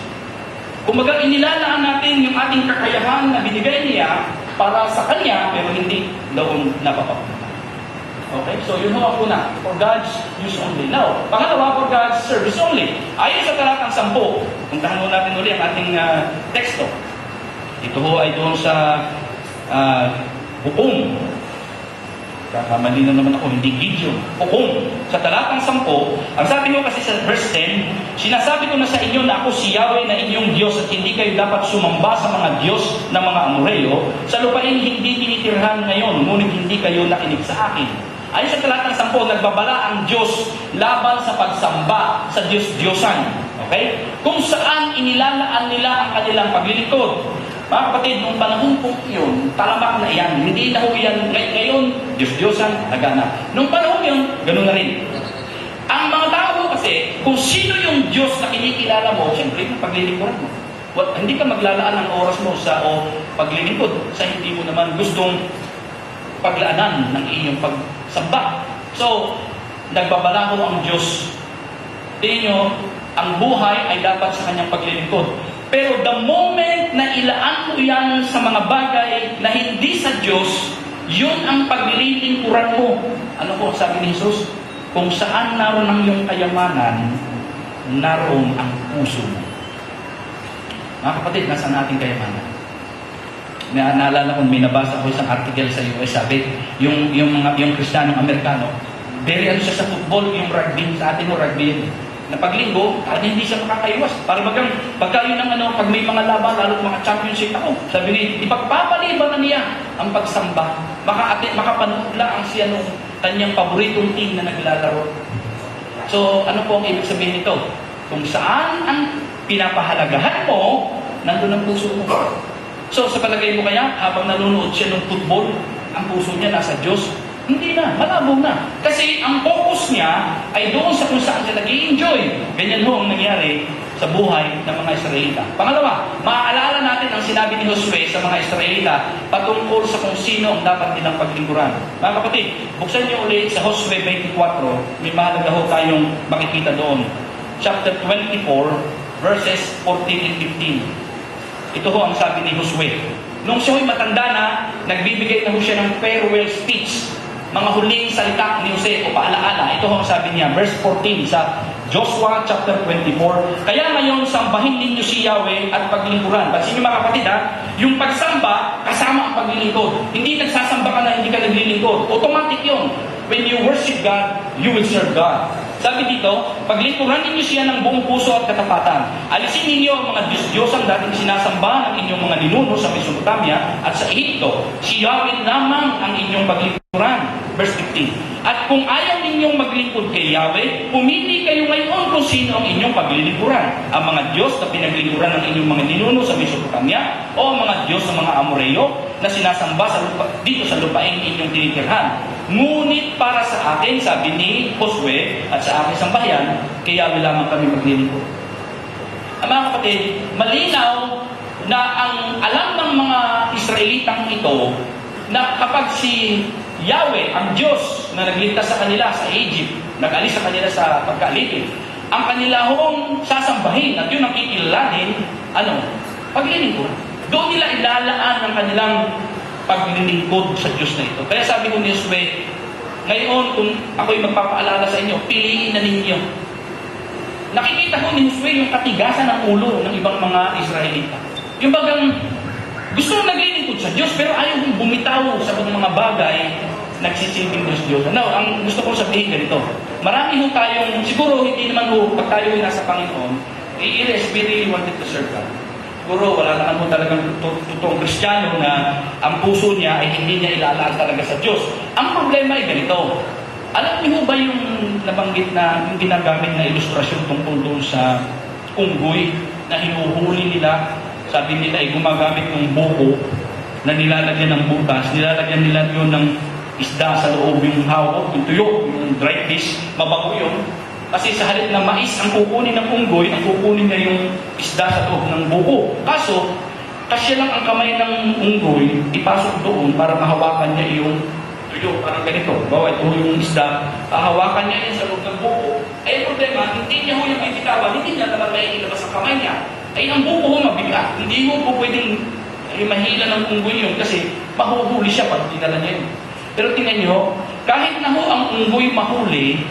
Kumbaga, inilalaan natin yung ating kakayahan na binigay niya para sa Kanya, pero hindi doon napapapunta. Okay? So, yun ho ang una. For God's use only. Now, pangalawa, for God's service only. Ayon sa talatang 10, puntahan mo natin uli ang ating teksto. Ito ho ay doon sa hukom. Kakamali na naman ako, hindi video. Hukom. Sa talatang 10, ang sabi nyo kasi sa verse 10, sinasabi ko na sa inyo na ako si Yahweh na inyong Diyos at hindi kayo dapat sumamba sa mga Diyos ng mga Amoreo. Sa lupain hindi tinitirhan ngayon, ngunit hindi kayo nakinig sa akin. Ayon sa talatang 10, nagbabala ang Diyos laban sa pagsamba sa Diyos-Diyosan. Okay? Kung saan inilalaan nila ang kanilang paglilingkod. Mga kapatid, nung panahon po yun, talamak na yan. Hindi na ho yan. Ngayon, Diyos-Diyosan, nagana. Nung panahon yun, ganoon na rin. Ang mga tao kasi, kung sino yung Diyos na kinikilala mo, siyempre, yung paglilingkod mo. Hindi ka maglalaan ng oras mo sa paglilingkod sa hindi mo naman gustong paglaanan ng iyong pagsamba. So, nagbabala ho ang Diyos. Tingnan nyo, ang buhay ay dapat sa kanyang paglilingkod. Pero the moment na ilaan mo yan sa mga bagay na hindi sa Diyos, yun ang paglilingkuran mo. Ano po sabi ni Jesus? Kung saan naroon ang iyong kayamanan, naroon ang puso mo. Mga kapatid, nasa ating kayamanan? Naalala ko, may nabasa ko isang article sa US, sabi, yung Kristiyanong Amerikano, very ano siya sa football, yung rugby, sa atin mo rugby yun. Na paglinggo, hindi siya makakaiwas. Para pagka yun ang pag may mga laban, lalo't mga championship ako, sabi ni, ipagpapaliban na niya ang pagsamba. Makapanood lang siya nung kanyang paboritong team na naglalaro. So, ano po ang ibig sabihin nito? Kung saan ang pinapahalagahan mo, nandun ang puso mo. So, sa palagay mo kaya, habang nanonood siya ng football, ang puso niya nasa Diyos? Hindi na, malabo na. Kasi ang focus niya ay doon sa kung saan siya nag-i-enjoy. Ganyan ho ang nangyari sa buhay ng mga Israelita. Pangalawa, maaalala natin ang sinabi ni Josue sa mga Israelita patungkol sa kung sino ang dapat nilang paglingkuran. Mga kapatid, buksan niyo ulit sa Josue 24, may mahalaga ho tayong makikita doon. Chapter 24, verses 14 and 15. Ito ho ang sabi ni Josue. Nung siya ho'y matanda na, nagbibigay na ho siya ng farewell speech, mga huling salita ni Jose o paalaala. Ito ho ang sabi niya, verse 14 sa Joshua chapter 24. Kaya ngayon, sambahin ninyo si Yahweh at paglingkuran. Pansin niyo mga kapatid ha, yung pagsamba, kasama ang paglilingkod. Hindi nagsasamba ka na hindi ka naglilingkod. Automatic yun. When you worship God, you will serve God. Sabi dito, paglingkuran ninyo siya ng buong puso at katapatan. Alisin ninyo ang mga Diyos-Diyos ang dating sinasamba ng inyong mga ninuno sa Mesopotamia at sa Egypto. Si Yahweh lamang ang inyong paglingkuran. Verse 15. At kung ayaw ninyong maglingkod kay Yahweh, pumili kayo ngayon kung sino ang inyong paglilingkuran. Ang mga Diyos na pinaglingkuran ng inyong mga ninuno sa Mesopotamia o ang mga Diyos ng mga Amoreo na sinasamba dito sa lupain inyong tinitirhan. Ngunit para sa akin, sabi ni Josue at sa aking sambahayan, kay Yahweh lamang kami maglilingkod. Ang mga kapatid, malinaw na ang alam ng mga Israelitang ito na kapag si Yahweh, ang Diyos na nagligtas sa kanila sa Egypt, nag-alis sa kanila sa pagkalipid, ang kanila hong sasambahin at yun ang kikilalanin, paglilingkod. Doon nila ilalaan ang kanilang paglilingkod sa Diyos na ito. Kaya sabi ko ni Josue, ngayon kung ako'y magpapaalala sa inyo, piliin na ninyo. Nakikita ko ni Josue yung katigasan ng ulo ng ibang mga Israelita. Yung bagang gusto naglilingkod sa Diyos, pero ayaw kong bumitaw sa mga bagay nagsisilbing Diyos. Ang gusto kong sabihin ganito, marami ho tayong, siguro hindi naman ho, pag tayo ay nasa Panginoon, we really wanted to serve God. Siguro wala naman ho talagang totoong Kristiyano na ang puso niya ay hindi niya ilalaan talaga sa Diyos. Ang problema ay ganito, alam niyo ba yung nabanggit na yung ginagamit na ilustrasyon tungkol doon sa unggoy na hinuhuli nila? Sabi nila ay gumagamit ng buko na nilalagyan ng butas, nilalagyan nila yun ng isda sa loob, yung hawak, yung tuyo, yung dried fish, mabago yun. Kasi sa halip na mais ang kukunin ng unggoy, ang kukunin niya yung isda sa loob ng buko. Kaso, kasya lang ang kamay ng unggoy, ipasok doon para mahawakan niya yung tuyo, parang ganito. Bawa ito yung isda, hahawakan niya yun sa loob ng buko. Ay problema, hindi niya ho yung bibitawan, hindi niya naman may ilabas ang kamay niya. Ay ang buko ho mabigat, hindi ho po pwedeng mahila ng unggoy yun kasi mahuhuli siya pag dinala niya yun. Pero tingnan niyo, kahit na ho ang unggoy mahuli,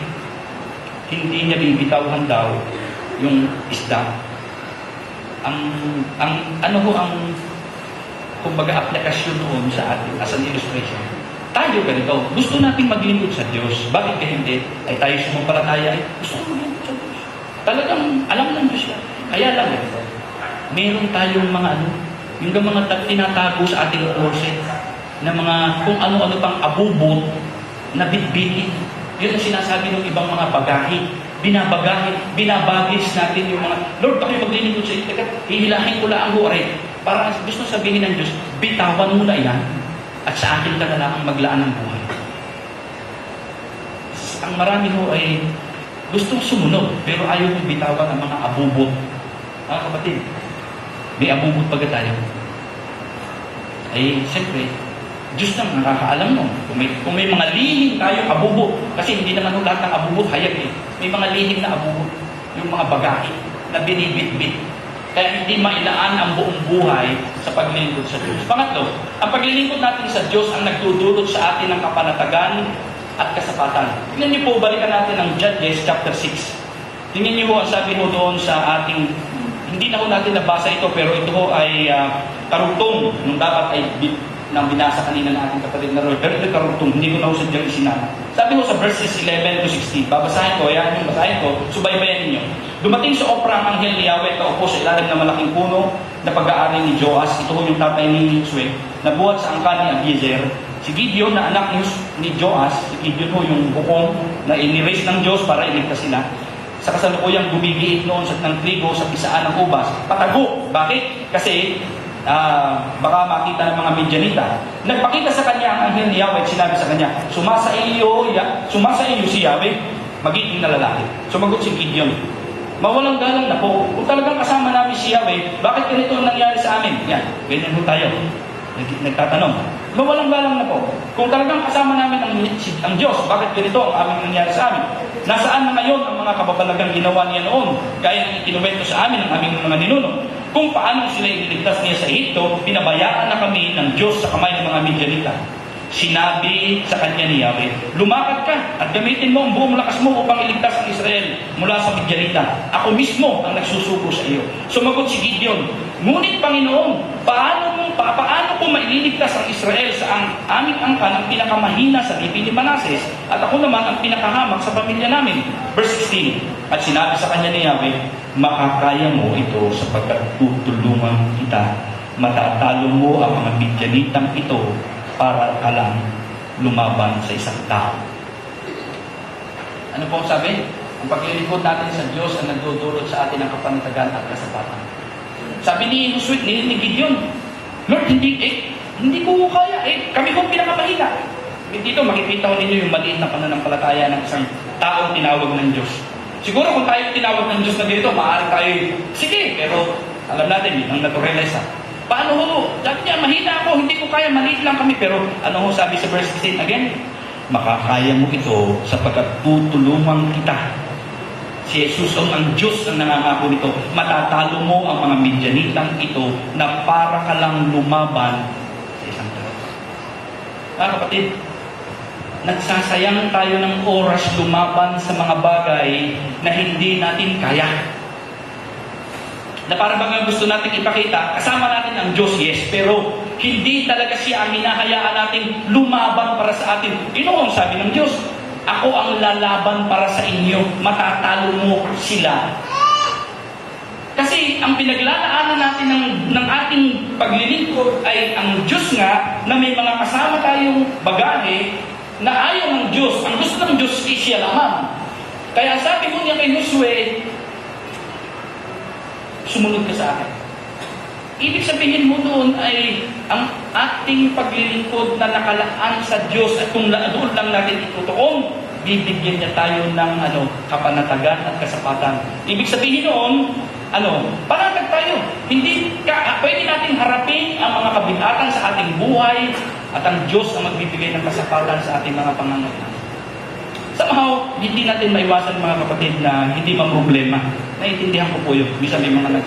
hindi niya bibitawan daw yung isda. Kumbaga aplikasyon noon sa atin as an illustration. Tayo ganito, gusto nating maglingkod sa Diyos. Bakit ka hindi? Ay tayo sumampalataya, ay gusto ko maglingkod sa Diyos. Talagang alam ng Diyos yan. Kaya lang ganito, meron tayong yung mga tinatago sa ating closet na mga kung ano-ano pang abubot na bitbitin. Yun ang sinasabi ng ibang mga bagahe. Binabagis natin yung mga, Lord, bakit maglilingkod sa iyo? Hihilahin ko lang ang huwarin. Para gusto sabihin ng Diyos, bitawan mo na yan at sa akin ka na lang ang maglaan ng buhay. Ang marami ho ay gustong sumunod, pero ayaw mong bitawan ang mga abubot. Mga kapatid, may abubot pagka tayo. Ay, siyempre, Diyos nang nakakaalam mo. Kung may mga lihim tayong abubot, kasi hindi naman lahat ng abubot hayag eh. May mga lihim na abubot, yung mga bagahe na binibit-bit. Kaya hindi mailaan ang buong buhay sa paglilingkod sa Diyos. Pangatlo, ang paglilingkod natin sa Diyos ang nagdudulot sa atin ng kapanatagan at kasapatan. Tingnan niyo po, balikan natin ang Judges chapter 6. Tingnan niyo po ang sabi mo doon sa ating, hindi na ho natin nabasa ito, pero ito ho ay karugtong nung dapat ay nang binasa kanina ng ating kapatid na Roy. Pero ito karugtong, hindi ko na ho sadyang isinama. Sabi ko sa verses 11 to 16, babasahin ko, yan yung basahin ko, subaybayan ninyo. Dumating sa Opra ang anghel ni Yahweh, kaupo sa ilalim ng malaking puno na pag-aari ni Joas. Ito ho yung tatay ni Josue, nabuhat sa angkan ni Abiezer. Si Gideon na anak ni Joas, si Gideon ho yung bukong na inirace ng Diyos para iligtas sila. Sa kasalukuyang gumigiit noon ng trigo sa pisaan ng ubas. Patago. Bakit? Kasi baka makita ng mga Midianita. Nagpakita sa kanya ang anghel ni Yahweh at sinabi sa kanya, sumasa iyo si Yahweh, magiging na lalaki. Sumagot si Gideon, mawalang galang na po. Kung talagang kasama namin si Yahweh, bakit ganito ang nangyari sa amin? Yan, ganyan po tayo. Nagtatanong. Mawalang galang na po. Kung talagang kasama namin ang Diyos, bakit ganito ang aming nangyari sa amin? Nasaan na ngayon ang mga kababalagang ginawa niya noon? Kaya ang ikinuwento sa amin ng aming mga ninuno. Kung paano sila iniligtas niya sa Ehipto, pinabayaan na kami ng Diyos sa kamay ng mga Midianita. Sinabi sa kanya ni Yahweh, lumakad ka at gamitin mo ang buong lakas mo upang iligtas ang Israel mula sa Midianita. Ako mismo ang nagsusugo sa iyo. Sumagot si Gideon, ngunit Panginoon, paano ko maililigtas ang Israel sa aming angkan ang pinakamahina sa lipi ni Manases at ako naman ang pinakahamak sa pamilya namin? Verse 16, at sinabi sa kanya ni Yahweh, makakaya mo ito sapagkat tutulungan kita. Matatalo mo ang mga Midianitang ito para ka lang lumaban sa isang tao. Ano po ang sabi? Ang paglilingkod natin sa Diyos ang nagdudulot sa atin ng kapanatagan at kasapatan. Sabi ni Gideon, Lord, hindi ko kaya. Kami kong pinakamahina. Dito makikita ko ninyo yung maliit na pananampalataya ng isang taong tinawag ng Diyos. Siguro kung tayo tinawag ng Diyos na dito, maaari tayo, sige, pero alam natin, yun ang naturalize. Paano ho? Sabi niya, mahina ako, hindi ko kaya, maliit lang kami. Pero ano ho sabi sa verse 16 again? Makakaya mo ito sapagkat tutulungan kita. Si Jesus ang Diyos ang nangangako nito. Matatalo mo ang mga Midianitang ito na para ka lang lumaban sa isang tao. Mga kapatid, nagsasayang tayo ng oras lumaban sa mga bagay na hindi natin kaya. Na para bang gusto natin ipakita, kasama natin ang Diyos, yes, pero hindi talaga siya ang hinahayaan natin lumaban para sa atin. Ino ang sabi ng Diyos, ako ang lalaban para sa inyo, matatalo mo sila. Kasi ang pinaglalaanan natin ng ating paglilingkod ay ang Diyos nga, na may mga kasama tayong bagahe na ayaw ng Diyos. Ang gusto ng Diyos ay siya lamang. Kaya sabi mo niya kay Josue, sumunod ka sa akin. Ibig sabihin mo doon ay ang ating paglilingkod na nakalaan sa Diyos at kung doon lang natin itutuon, bibigyan niya tayo ng kapanatagan at kasapatan. Ibig sabihin noon, panatag tayo. Pwede natin harapin ang mga kabigatan sa ating buhay at ang Diyos ang magbibigay ng kasapatan sa ating mga pangangailangan. Somehow, hindi natin maiwasan mga kapatid na hindi problema. Naiintindihan ko po yun. Bisa may mga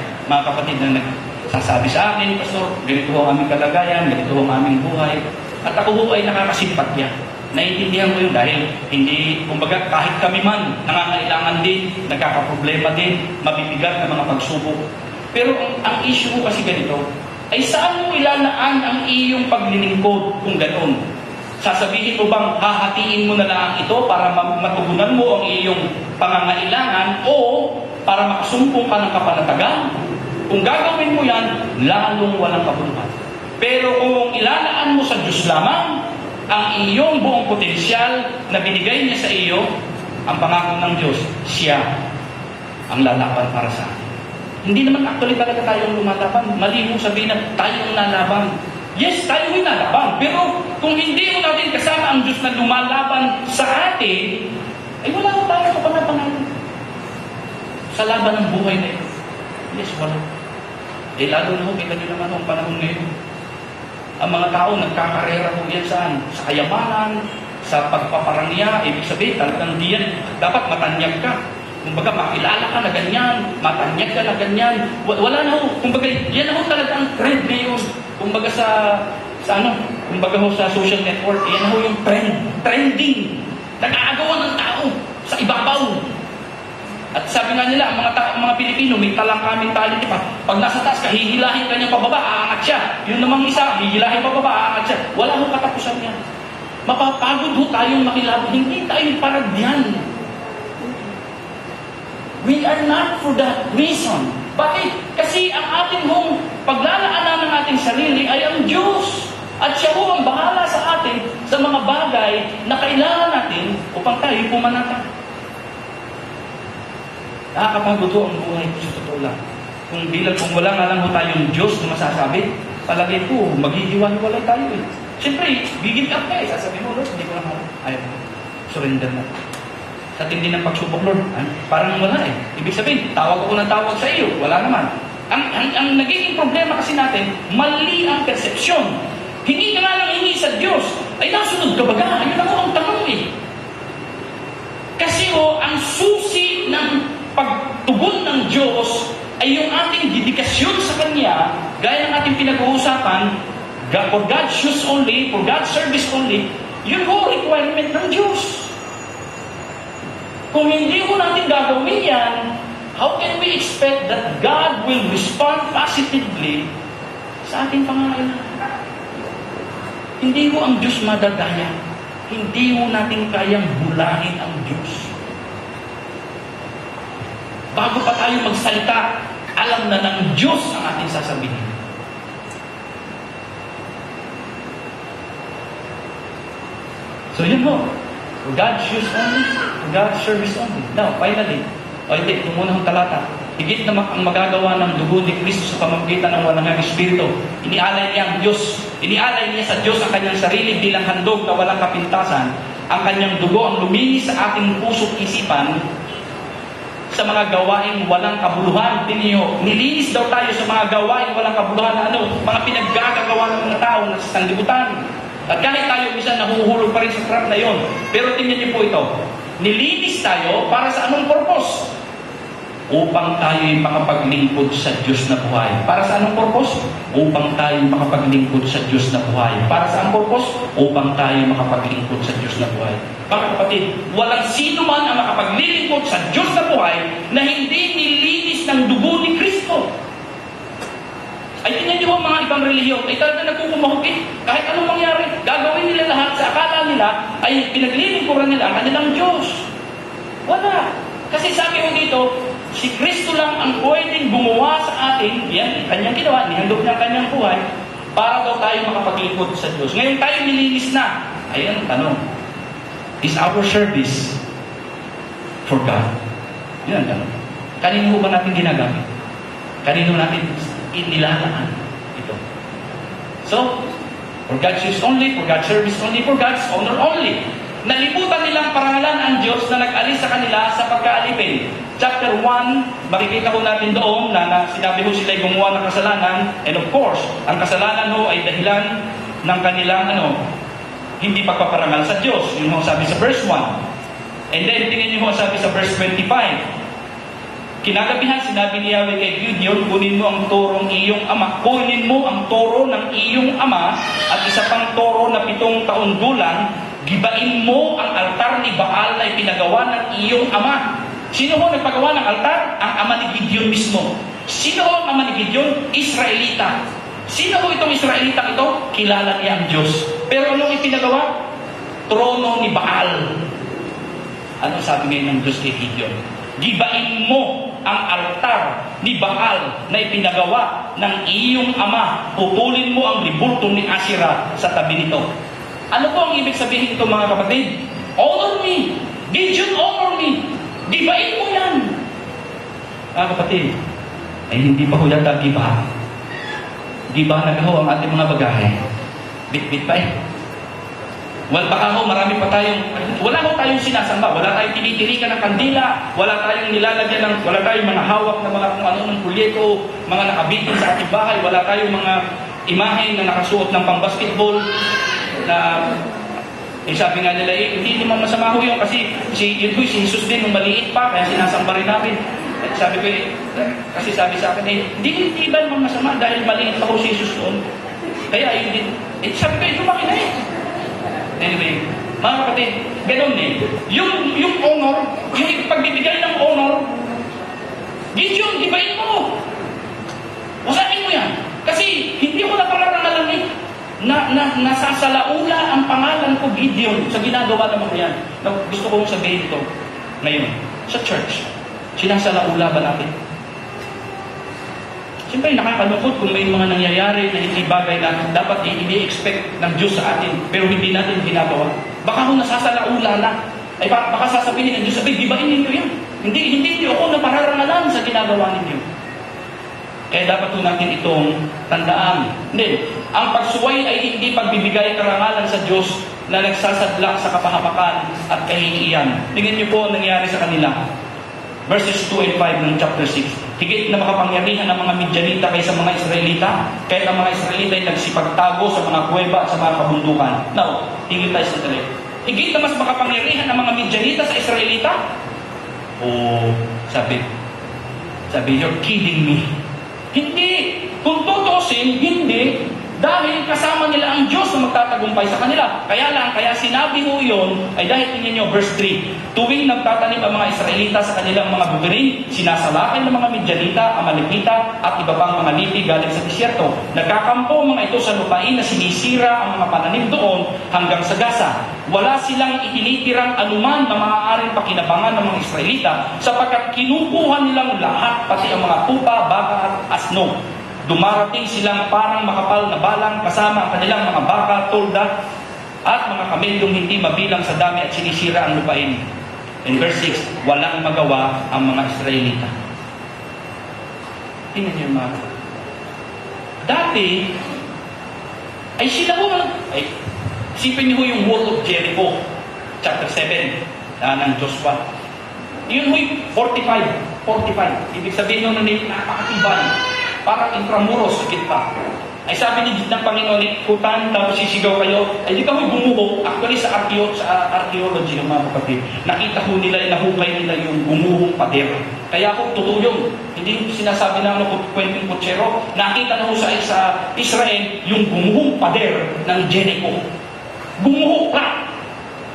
kapatid na nagsasabi sa akin, Pastor, ganito ho ang aming kalagayan, ganito ho ang aming buhay. At ako ho ay nakakasimpatya. Naiintindihan ko yun dahil hindi, kumbaga, kahit kami man, nangangailangan din, nagkakaproblema din, mabibigat na mga pagsubok. Pero ang issue ko kasi ganito, ay saan mo ilalaan ang iyong paglilingkod kung ganoon? Sasabihin mo bang hahatiin mo na lang ito para matugunan mo ang iyong pangangailangan o para makasumpong ka ng kapanatagan? Kung gagawin mo yan, lalong walang kabuluhan. Pero kung ilalaan mo sa Diyos lamang ang iyong buong potensyal na binigay niya sa iyo, ang pangako ng Diyos, siya ang lalaban para sa atin. Hindi naman actually talaga tayong lumalaban. Mali mo sabihin na tayong lalaban. Yes, tayo ay nalaban. Pero kung hindi mo natin kasama ang Diyos na lumalaban sa atin, ay wala ko tayo kapanapan sa laban ng buhay na ito. Yes, wala. Lalo na ho, kita nyo naman ang panahon ngayon. Ang mga tao nagkakarera ho yan saan? Sa kayamanan, sa pagpaparangya, ibig sabihin, talagang diyan, dapat matanyag ka. Kumbaga, makilala ka na ganyan, matanyag ka na ganyan. Wala na ho. Kumbaga, yan ho talaga ang trend ngayon. Kumbaga kumbaga ho sa social network, yan ho yung trending. Nag-aagawan ng tao sa ibabaw. At sabi nga nila, ang mga Pilipino, may talang kaming talent pa. Pag nasa taas ka, hihilahin ka niya pababa, aangat siya. Yun namang isa, hihilahin pababa, aangat siya. Wala ho katapusan yan. Mapapagod ho tayong makilala. Hindi tayo parang yan. We are not for that reason. Bakit? Kasi ang ating hong paglalaanan ng ating sarili ay ang Diyos. At siya ho ang bahala sa atin sa mga bagay na kailangan natin upang tayo pumanatag. Nakakapagod ho ang buhay ko sa totoo lang. Kung wala nga lang ho tayong Diyos na masasabi, palagay ko, maghihiwa-hiwalay tayo eh. Siyempre, bigil up ka eh. Sasabi mo, Lord, hindi ko na ayaw mo. Surrender na. Sa tindi ng pagsubok, Lord, parang wala eh. Ibig sabihin, tawag ako ng tawag sa iyo. Wala naman. Ang nagiging problema kasi natin, mali ang persepsyon. Hindi ka nga lang hingi sa Diyos. Ay, nasunod ka ba ka? Ayun ako ang tanong eh. Kasi ang susi ng pagtugon ng Diyos ay yung ating dedikasyon sa Kanya, gaya ng ating pinag-uusapan, for God's use only, for God's service only, yun ho requirement ng Diyos. Kung hindi mo natin gagawin yan, how can we expect that God will respond positively sa ating pangangailangan? Hindi mo ang Diyos madadaya. Hindi mo natin kayang bulahin ang Diyos. Bago pa tayo magsalita, alam na ng Diyos ang ating sasabihin. So yun mo. For God's use only, for God's service only. Now, finally, ito muna ang talata. Higit na ang magagawa ng dugo ni Kristo sa pamamagitan ng walang Espiritu. Inialay niya ang Diyos. Inialay niya sa Diyos ang kanyang sarili bilang handog na walang kapintasan. Ang kanyang dugo ang luminis sa ating puso't isipan sa mga gawain walang kabuluhan. Tiniyo, nilinis daw tayo sa mga gawain walang kabuluhan na mga pinaggagawa ng mga tao na sa sanglibutan. At kahit tayo minsan nahuhulog pa rin sa trap na yon. Pero tingnan niyo po ito. Nilinis tayo para sa anong purpose? Upang tayo'y makapaglingkod sa Diyos na buhay. Para sa anong purpose? Upang tayo'y makapaglingkod sa Diyos na buhay. Para sa anong purpose? Upang tayo'y makapaglingkod sa Diyos na buhay. Mga kapatid, walang sino man ang makapaglingkod sa Diyos na buhay na hindi nilinis ng dugo ni Kristo. Ay tingnan niyo ang mga ibang relihiyon, ay talaga nagkukumahukit. Kahit anong mangyari, gagawin nila lahat sa akala nila ay pinaglilingkuran nila ang kanilang Diyos. Wala. Kasi sabi ko dito, si Kristo lang ang pwedeng gumawa sa atin, yan, kanyang ginawa, nihandog niya ang kanyang buhay, para daw tayo makapaglingkod sa Diyos. Ngayon tayo nilinis na. Ayan ang tanong. Is our service for God? Yan ang tanong. Kanino ba natin ginagamit? Kanino natin inilalaan ito? So, for God's use only, for God's service only, for God's honor only. Nalimutan nilang parangalan ang Diyos na nag-alis sa kanila sa pagkaalipin. Chapter 1, makikita ko natin doon na sinabi ho sila'y gumawa ng kasalanan. And of course, ang kasalanan ho ay dahilan ng kanilang hindi pagpaparangal sa Diyos. Yun ho sabi sa verse 1. And then, tingnan niyo ho sabi sa verse 25. Kinagabihan, sinabi ni Yahweh kay Gideon, kunin mo ang torong iyong ama. Kunin mo ang toro ng iyong ama at isa pang toro na 7 taon gulang. Gibain mo ang altar ni Baal na ipinagawa ng iyong ama. Sino ho nagpagawa ng altar? Ang ama ni Gideon mismo. Sino ho ang ama ni Gideon? Israelita. Sino ho itong Israelita ito? Kilala niya ang Diyos. Pero anong ipinagawa? Trono ni Baal. Ano sabi ngayon ng Diyos kay Gideon? Gibain mo ang altar ni Baal na ipinagawa ng iyong ama. Pupulin mo ang ribulto ni Asherah sa tabi nito. Ano po ang ibig sabihin ito mga kapatid? Honor me. Gideon, honor me. Gibain mo yan. Mga kapatid, ay hindi pa ho yata giba. Giba na ho ang ating mga bagahe. Bit-bit pa eh. Well, baka ho, marami pa wala ho tayong sinasamba, wala tayong tinitirikan ng kandila, wala tayong nilalagyan wala tayong mga hawak na mga kung ano ng pulyeto, mga nakabitin sa ating bahay, wala tayong mga imahen na nakasuot ng pang-basketball, na Eh sabi nga nila, hindi naman masama ho yun kasi si Jesus din nung maliit pa, kaya sinasamba rin namin. Eh, sabi ko kasi sabi sa akin, hindi ba naman masama dahil maliit pa ho si Jesus noon. Kaya yun din. Eh sabi ko, lumaki na eh. Anyway, mga kapatid, ganun eh. Yung honor, yung pagbibigay ng honor, Gideon, gibain mo. Usahin mo yan. Kasi hindi ko napararangalan eh. Nasasalaula ang pangalan ko, Gideon, sa ginagawa ng mga yan. Na gusto kong sabihin ito ngayon. Sa church, sinasalaula ba natin? Siyempre, nakakalungkot kung may mga nangyayari na hindi bagay na dapat i-expect ng Diyos sa atin, pero hindi natin ginagawa. Baka kung nasasalaula na, ay baka sasabihin ng Diyos, gibain ninyo yan. Hindi niyo ako napararangalan sa ginagawa ninyo. Kaya dapat po natin itong tandaan. Hindi. Ang pagsuway ay hindi pagbibigay karangalan sa Diyos na nagsasadlak sa kapahamakan at kahihiyan. Tingnan niyo po ang nangyari sa kanila. Verses 2 and 5 ng chapter 6. Higit na makapangyarihan ng mga Midyanita kaysa mga Israelita, kaya ang mga Israelita ay nagsipagtago sa mga kuweba at sa mga kabundukan. Now, tingin tayo sa tali. Higit na mas makapangyarihan ng mga Midyanita sa Israelita? Sabi, you're kidding me. Hindi. Kung tutusin, hindi. Dahil kasama nila ang Diyos na magtatagumpay sa kanila. Kaya sinabi mo yun, ay dahil tingnan nyo, verse 3, tuwing nagtatanim ang mga Israelita sa kanilang mga bukirin, sinasalakay ng mga Midyanita, Amalekita, at iba pang mga lipi galing sa disyerto. Nagkakampo mga ito sa lupain na sinisira ang mga pananim doon hanggang sa Gaza. Wala silang itinitirang anuman na maaaring pakinabangan ng mga Israelita sapagkat kinukuha nilang lahat, pati ang mga tupa, baka at asno. Dumarating silang parang makapal na balang kasama ang kanilang mga baka, tolda, at mga kamelyong hindi mabilang sa dami at sinisira ang lupain. In verse 6, walang magawa ang mga Israelita. Tingnan niyo mga. Dati, ay sila ho, isipin niyo yung wall of Jericho, chapter 7, ng Joshua. Yun ho'y 45. Ibig sabihin nyo na napakatibay. Parang intramuros sa kita. Ay sabi ng Panginoon, ikutan, tapos sisigaw kayo, ay di kami gumuho. Actually sa archaeology ng mga kapatid, nakita ko nila, nahukay nila yung gumuhong pader. Kaya kung totoo yun, hindi sinasabi na kwentong kutsero, nakita na ko sa Israel yung gumuhong pader ng Jericho. Gumuho ka.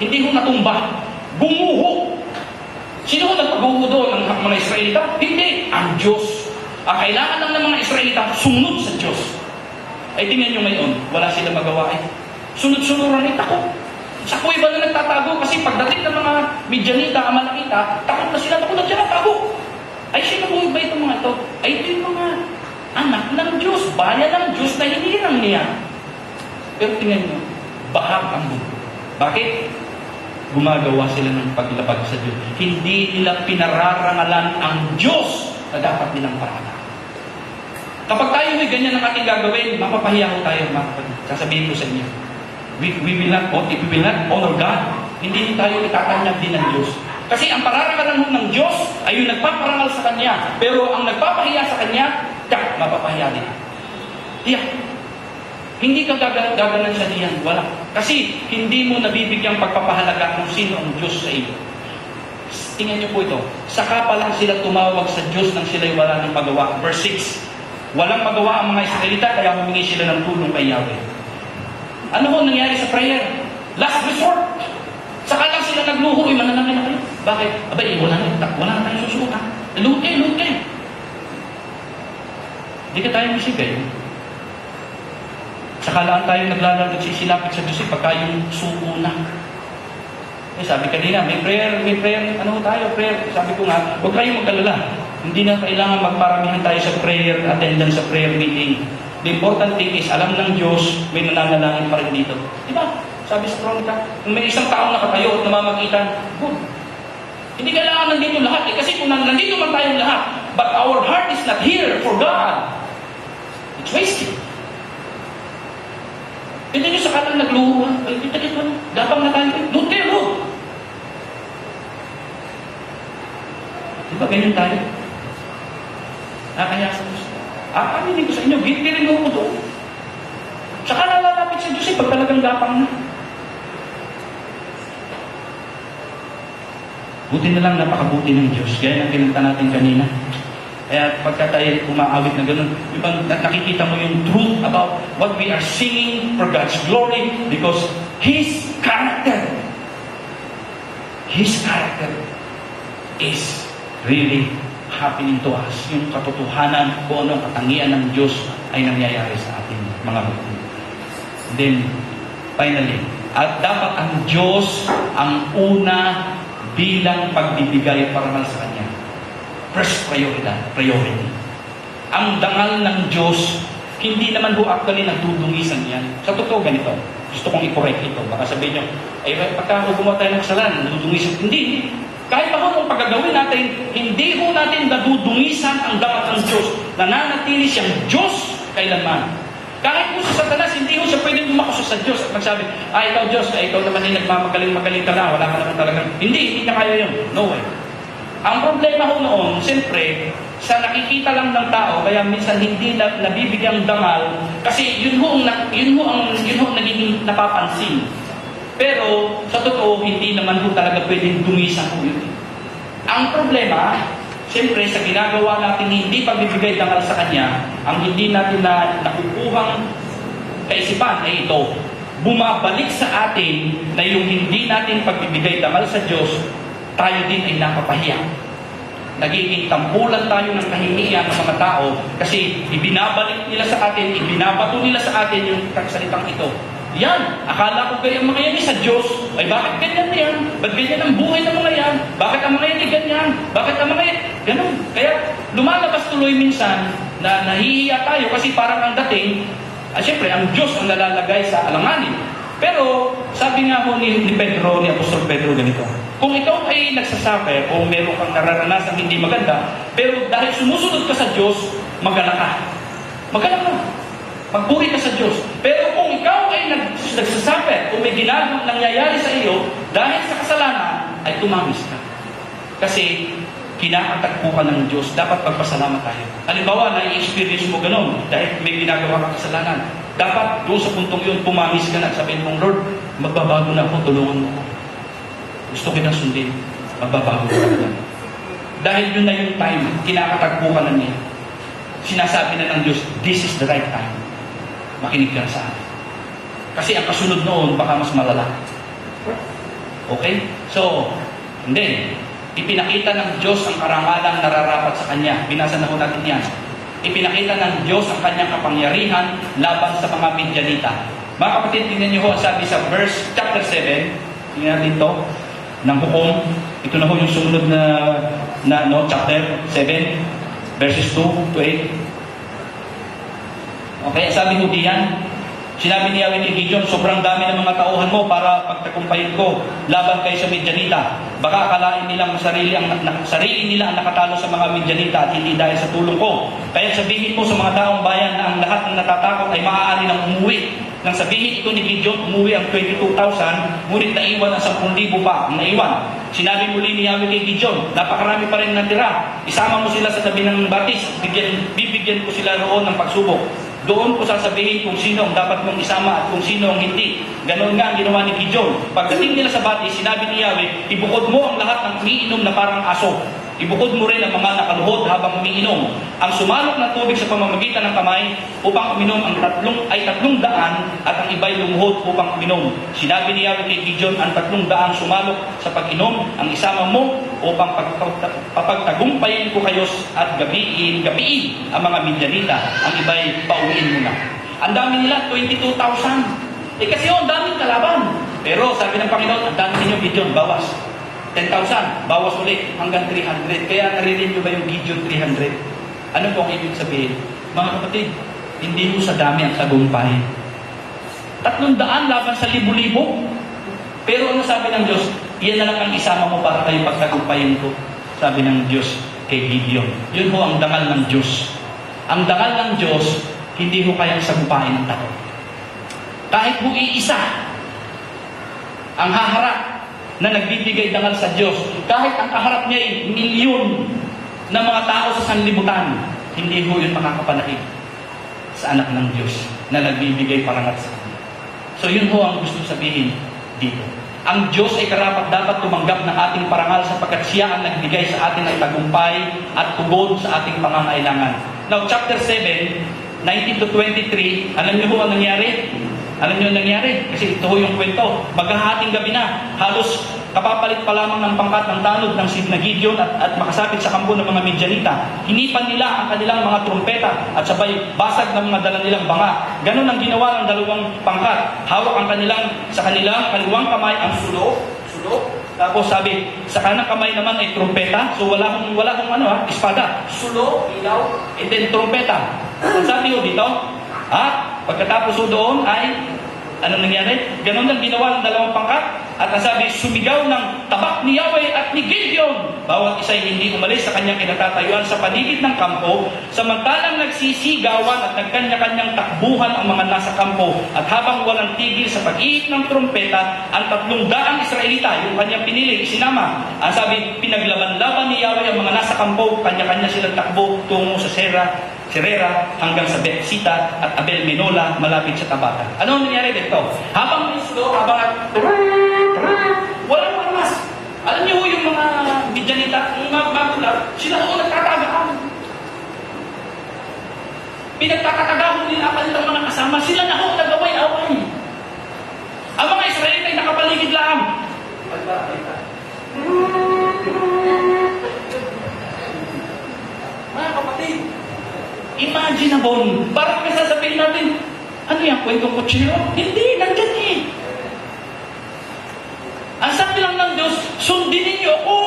Hindi ko natumba. Gumuho. Sino ko nagpag-guho doon? Ang mga Israelita? Hindi. Ang Diyos. Ang kailangan lang ng mga Israelita, sumunod sa Diyos. Ay tingnan nyo ngayon, wala sila magawa eh. Sunod-sunuran eh, takot. Sa kuweba na nagtatago kasi pagdating ng mga Midyanita, Amalekita, takot na sila, takot na sila, tago. Ay sino ba itong mga ito? Ay ito yung mga anak ng Diyos, bayan ng Diyos na hinirang niya. Pero tingnan nyo, bahag ang mundo. Bakit? Gumagawa sila ng paglabag sa Diyos. Hindi nila pinararangalan ang Diyos na dapat nilang paralan. Kapag tayo may ganyan ang ating gagawin, mapapahiya ko tayo, mga kapatid. Sasabihin ko sa inyo, if we will not honor God, hindi tayo itatanyag din ng Diyos. Kasi ang pararangalan ng Diyos ay yung nagpaparangal sa Kanya. Pero ang nagpapahiya sa Kanya, mapapahiya din. Yeah. Hindi ka gaganan sa diyan. Wala. Kasi hindi mo nabibigyang pagpapahalaga kung sino ang Diyos sa iyo. Tingnan niyo po ito. Saka pa lang sila tumawag sa Diyos nang sila'y wala ng magawa. Verse 6. Walang magawa ang mga Israelita kaya humingi sila ng tulong kay Yahweh. Ano ho nangyari sa prayer? Last resort. Saka lang sila nagluho. Mananangin na kayo. Bakit? Abay, wala na tayong susuka. Lute. Hindi ka tayo masigay. Saka lang tayo nagsisilapit sa Diyos pagka yung suko na. Eh, sabi kanina, may prayer, ano tayo, prayer. Sabi ko nga, huwag kayong mag-alala. Hindi na kailangan magparamihan tayo sa prayer, attendance sa prayer meeting. The important thing is, alam ng Diyos, may nananalangin pa rin dito. Diba? Sabi sa Kronika, kung may isang taong nakatayo at namamagitan, good. Hindi kailangan nandito lahat eh. Kasi kung nandito man tayong lahat, but our heart is not here for God, it's wasted. Hindi nyo sa kanan nagluho. Ay, kita, gapang na tayo. Lutero! Diba ganyan tayo? Kaya sa Diyos. Aminin ko sa inyo, gintirin mo ko doon. Saka nalalapit sa Diyos pag talagang gapang na. Buti na lang, napakabuti ng Diyos. Gaya ng kinanta natin kanina. Kaya pagka tayo umaawit na gano'n, nakikita mo yung truth about what we are singing for God's glory because His character is really happening to us. Yung katotohanan kung ano ang katangian ng Diyos ay nangyayari sa ating mga buhay. Then, finally, at dapat ang Diyos ang una bilang pagbibigay para sa Kanya. First priority. Ang dangal ng Diyos, hindi naman ho actually nagdudungisan yan. Sa totoo ganito, gusto kong i-correct ito. Baka sabihin nyo, ay pagka gumawa tayo ng kasalanan, nagdudungisan. Hindi. Kahit pa ho nung pagagawin natin, hindi ho natin nadudungisan ang dangal ng Diyos. Nananatili siyang Diyos kailanman. Kahit po sa Satanas, hindi ho siya pwedeng umakuso sa Diyos at magsabi, ikaw Diyos, ikaw naman yung nagmamagaling-magaling ka na, wala ka naman talagang. Hindi niya kaya yun. No way. Ang problema ho noon, siyempre, sa nakikita lang ng tao, kaya minsan hindi na nabibigyang dangal, kasi yun ho ang nagiging napapansin. Pero, sa totoo, hindi naman ho talaga pwedeng dumisan ho yun. Ang problema, siyempre, sa ginagawa natin hindi pagbibigay dangal sa Kanya, ang hindi natin na nakukuhang kaisipan ay ito. Bumabalik sa atin na yung hindi natin pagbibigay dangal sa Diyos, tayo din ay napapahiya. Nagiging tampulan tayo ng kahingian ng mga tao kasi ibinabalik nila sa atin, ibinabato nila sa atin yung salitang ito. Yan, akala ko kaya mga yan sa Diyos, ay bakit ganyan yan? Ba't ganyan ang buhay ng mga yan? Bakit ang mga yan ay ganyan? Bakit ang mga yan? Ganun. Kaya lumalabas tuloy minsan na nahihiya tayo kasi parang ang dating, siyempre ang Diyos ang nalalagay sa alanganin. Pero sabi nga po ni Pedro, ni Apostol Pedro ganito, kung ikaw ay nagsasaper o meron kang nararanasang hindi maganda, pero dahil sumusunod ka sa Diyos, magala ka. Magala ka. Magpuri ka sa Diyos. Pero kung ikaw ay nagsasaper o may ginagawang nangyayari sa iyo, dahil sa kasalanan, ay tumangis ka. Kasi kinakatagpo ka ng Diyos, dapat pagpasalamat tayo. Halimbawa, na-experience mo ganun, dahil may ginagawa kang kasalanan. Dapat doon sa puntong yun, pumangis ka na at sabihin mong, Lord, magbabago na ako, tulungan mo ako. Gusto kitang sundin, magbabago ka na. Dahil yun na yung time, kinakatagpo ka na niya. Sinasabi na ng Diyos, this is the right time. Makinig ka sa akin. Kasi ang kasunod noon, baka mas malala. Okay? So, hindi. Ipinakita ng Diyos ang karangalang nararapat sa Kanya. Binasa na ho natin yan. Ipinakita ng Diyos ang Kanyang kapangyarihan laban sa mga Midianita. Mga kapatid, tingnan niyo ho, sabi sa chapter 7, tingnan natin ito, ng hukom. Ito na ho yung sumunod na chapter 7, verses 2 to 8. Okay, sabi ho diyan, sinabi ni Yahweh kay Gideon, sobrang dami ng mga tauhan mo para pagtagumpayin ko laban kayo sa Midianita. Baka akalain nilang sarili nila ang nakatalo sa mga Midianita at hindi dahil sa tulong ko. Kaya sabihin mo sa mga taong bayan na ang lahat ng natatakot ay maaari ng umuwi. Nang sabihin ito ni Gideon, umuwi ang 22,000, ngunit naiwan ang 10,000 pa ang naiwan. Sinabi muli ni Yahweh kay Gideon, napakarami pa rin natira. Isama mo sila sa tabi ng batis, bibigyan ko sila roon ng pagsubok. Doon ko sasabihin kung sino ang dapat mong isama at kung sino ang hindi. Ganon nga ang ginawa ni Gideon. Pagdating nila sa bati, sinabi ni Yahweh, ibukod mo ang lahat ng umiinom na parang aso. Ibukod mo rin ang mga nakaluhod habang umiinom. Ang sumalok ng tubig sa pamamagitan ng kamay upang uminom ang 300 at ang iba'y lumuhod upang uminom. Sinabi ni Yahweh kay Gideon, ang 300 sumalok sa pag-inom, ang isama mo upang papagtagumpayin ko kayo at gabiin ang mga Midianita. Ang iba'y pauwiin mo na. Ang dami nila, 22,000. Kasi ang daming kalaban. Pero sabi ng Panginoon, ang dami ninyo Gideon, bawas. 10,000, bawas ulit hanggang 300. Kaya narinig nyo ba yung Gideon 300? Ano po ang ibig sabihin? Mga kapatid, hindi mo sa dami ang tagumpay. 300 laban sa libo-libo. Pero ano sabi ng Diyos? Iyan na lang ang isama mo para tayo pagtagumpayin ko. Sabi ng Diyos kay Gideon. Yun ho ang dangal ng Diyos. Ang dangal ng Diyos, hindi ho kayang sagupain ng tao. Kahit ho iisa ang haharap na nagbibigay dangal sa Diyos. Kahit ang kaharap niya ay milyon na mga tao sa sanlibutan, hindi ho yun makakapanakit sa anak ng Diyos na nagbibigay parangat sa Kanya. So yun ho ang gusto sabihin dito. ang Diyos ay karapat-dapat tumanggap ng ating parangal sapagkat siya ang nagbigay sa atin ng tagumpay at tugon sa ating pangangailangan. Now, chapter 7, 19 to 23, alam niyo ho ang nangyari? Alam niyo ang nangyari? Kasi ito ho yung kwento. Maghahating gabi na, halos kapapalit pa lamang ng pangkat ng tanod ng Sid na Gideon at makasapit sa kampo ng mga Midianita. Hinipan nila ang kanilang mga trumpeta at sabay basag ng mga dala nilang banga. Ganon ang ginawa ng dalawang pangkat. Hawak ang sa kanilang kaliwang kamay ang sulo. Tapos sabi, sa kanang kamay naman ay trumpeta. So wala kong espada. Sulo, ilaw, and then trumpeta. Ang sabi ko dito, at pagkatapos ho doon ay, ano nangyari? Ganon ang ginawa ng dalawang pangkat. At ang sabi, sumigaw ng tabak ni Yahweh at ni Gideon. Bawat isa ay hindi umalis sa kanyang kinatatayuan sa paligid ng kampo, samantalang nagsisigawan at nagkanya-kanyang takbuhan ang mga nasa kampo. At habang walang tigil sa pag-iit ng trumpeta, ang 300 Israelita, yung kanyang pinili, isinama. Ang sabi, pinaglaban-laban ni Yahweh ang mga nasa kampo, kanya-kanya silang takbo tungo sa Serera hanggang sa Bethsita at Abel Menola malapit sa Tabata. Ano ang nangyari dito? Habang walang armas. Alam niyo yung mga Midianita, yung mga magulang, sila ho nagtatagaan. Pinagtatatagaan nila ang kanilang mga kasama, sila na ho nagaway-away. Ang mga Israelita ay nakapaligid lang. Mga kapatid, imaginable. Parang may sasabihin natin, ano yan, kwentong kutsilo? Hindi, nandyan eh. Ang sabi lang ng Diyos, sundin ninyo ako.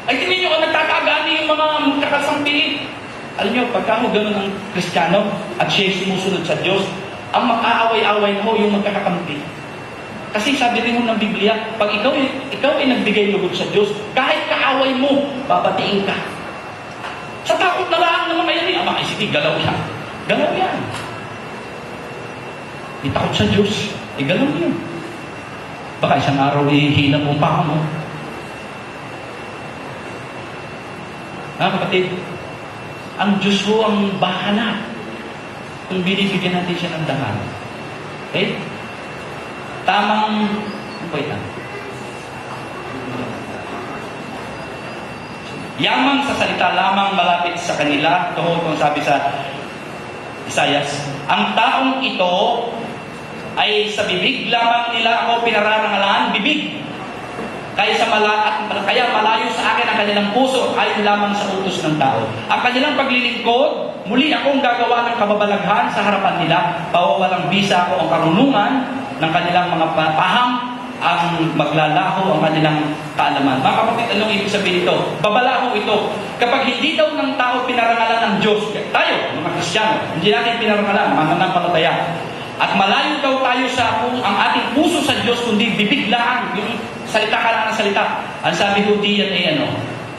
Ay, tingin nyo, nagtatagani yung mga kakasampi. Alam nyo, pagka mo ganun ang Kristiyano at siya sumusunod sa Diyos, ang mag-aaway-away mo yung magkakakampi. Kasi sabi rin mo ng Biblia, pag ikaw ay nagbigay lugod sa Diyos, kahit kaaway mo, babatiin ka. Sa takot na lang naman kayo niya, sige, galaw yan. Galaw yan. May takot sa Diyos, galaw yan. Baka isang araw ihihila mo pa mo. Kapatid, ang Diyos ho ang bahala kung binibigyan natin siya ng dangal. Okay? Tamang, ano ba ito? Yamang sa salita lamang malapit sa kanila. Ito kung sabi sa Isayas, ang taong ito ay sa bibig lamang nila ako pinararangalan, bibig. Kaya malayo sa akin ang kanilang puso, ayon lamang sa utos ng tao. Ang kanilang paglilingkod, muli akong gagawa ng kababalaghan sa harapan nila, pawawalang bisa ako ang karunungan ng kanilang mga paham, ang maglalaho ang kanilang kaalaman. Mga kapatid, anong ibig sabihin ito? Babalaho ito. Kapag hindi daw ng tao pinarangalan ng Diyos, tayo, mga Kristiyano, hindi natin pinarangalan, mananampalataya. At malayo daw tayo sa ang ating puso sa Diyos, kundi bibig lang, yung salita ka lang ng salita. Ang sabi ko diyan ay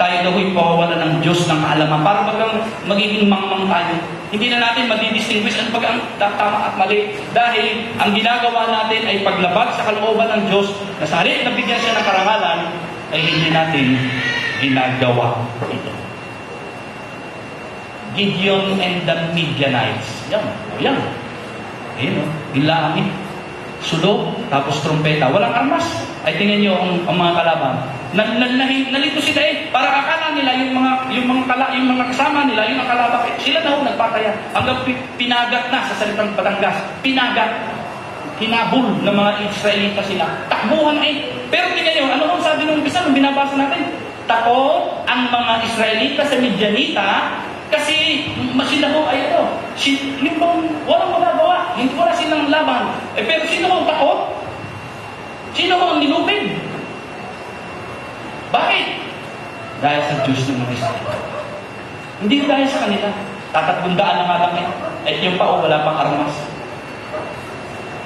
tayo daw yung pawawala ng Diyos ng kaalaman. Para bagang magiging mangmang tayo. Hindi na natin madidistinguish ano baga ang tama at mali. Dahil ang ginagawa natin ay paglabag sa kalooban ng Diyos na sa halip na bigyan siya ng karangalan, ay hindi natin ginagawa ito. Gideon and the Midianites. Yan. Ayun, bilangin. Sulo, tapos trumpeta. Walang armas. Ay tingnan nyo ang mga kalaban. Nalito sila para akala nila yung mga kasama nila, yung kalaban. Sila na nagpataya. Hanggang pinagat na sa salitang Batangas. Pinagat. Hinabol ng mga Israelita sila. Takbuhan Pero tingnan nyo, ano ang sabi nung umpisa nung binabasa natin? Takot ang mga Israelita sa Midianita kasi sila ho ay walang magagawa. Hindi wala silang laban. Pero sino ang takot? Sino ang nilupig? Bakit? Dahil sa Diyos ng mga Israel. Hindi dahil sa kanila. Tatatbundaan na nga lang At yung pao, wala pang armas.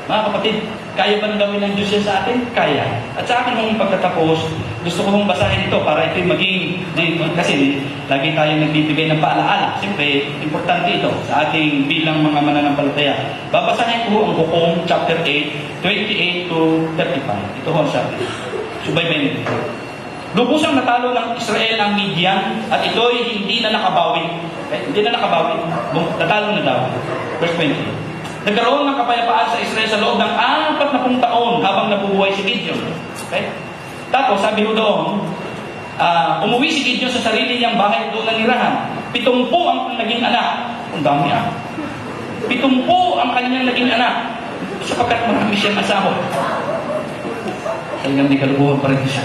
Mga kapatid, kaya ba nang gawin ng Diyos yan sa atin? Kaya. At sa akin nung pagkatapos, gusto ko mong basahin ito para ito'y maging, kasi lagi tayo nagbibigay ng paalaala. Siyempre, importante ito sa ating bilang mga mananampalataya. Babasahin ko ang Hukom chapter 8, 28 to 35. Ito ho ang sabi. Subaybayin nito. Lubusang natalo ng Israel ang Midian at ito'y hindi na nakabawi. Hindi na nakabawi. Natalo na daw. Verse 20. Nagkaroon ng kapayapaan sa Israel sa loob ng 40 taon habang nabubuhay si Gideon. Okay? Tapos, sabi ho doon, umuwi si Gideon sa sarili niyang bahay doon nanirahan. 70 ang naging anak. Ang dami 70 ang kanyang naging anak. Sapagkat marami siyang asawa. Talagang di kalubuhan pa rin siya.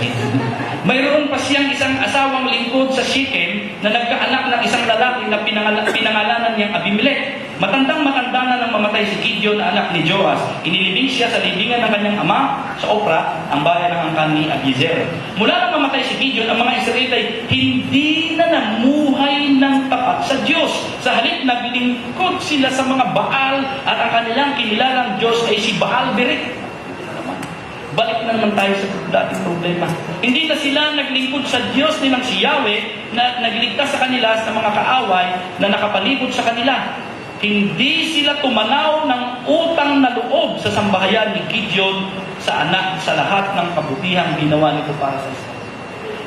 Mayroon pa siyang isang asawang lingkod sa Shechem na nagkaanak ng isang lalaki na pinangalanan niyang Abimelech. Matandang-matanda na nang mamatay si Gideon na anak ni Joas. Inilibing siya sa libingan ng kanyang ama sa Opra, ang bayan ng angkan ni Abiezer. Mula nang mamatay si Gideon, ang mga Israelite ay hindi na namuhay ng tapat sa Diyos. Sa halip, naglingkod sila sa mga Baal at ang kanilang kinilalang Diyos ay si Baal Berit. Balik na naman tayo sa dating problema. Hindi na sila naglingkod sa Diyos nilang si Yahweh na nagligtas sa kanila sa mga kaaway na nakapalibot sa kanila. Hindi sila tumanaw ng utang na loob sa sambahayan ni Gideon sa lahat ng kabutihang ginawa nito para sa Israel.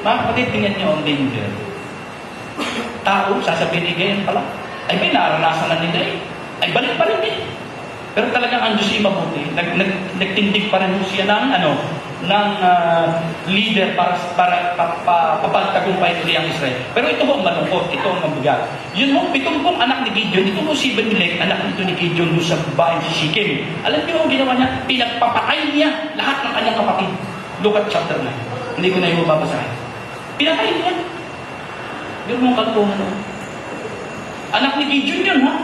Mga kapatid, tingnan niyo ang danger. Tao, sasabihin ni ganyan pala, ay pinaranasan na nila ay balik pa rin Pero talagang ang Diyos ay mabuti. Nagtindig pa rin siya ng leader para papagtagumpay ito ang Israel. Pero ito ho ang malungkot, ito ang mabigat. Yun ho, 70 anak ni Gideon, ito ho si Abimelech, anak nito ni Gideon doon sa bahay si Shechem. Alam niyo ang ginawa niya? Pinagpapatay niya lahat ng kanyang kapatid. Look at chapter 9. Hindi ko na yung babasahin. Pinatay niya. Yun mong katuhan. Anak ni Gideon yun, ha?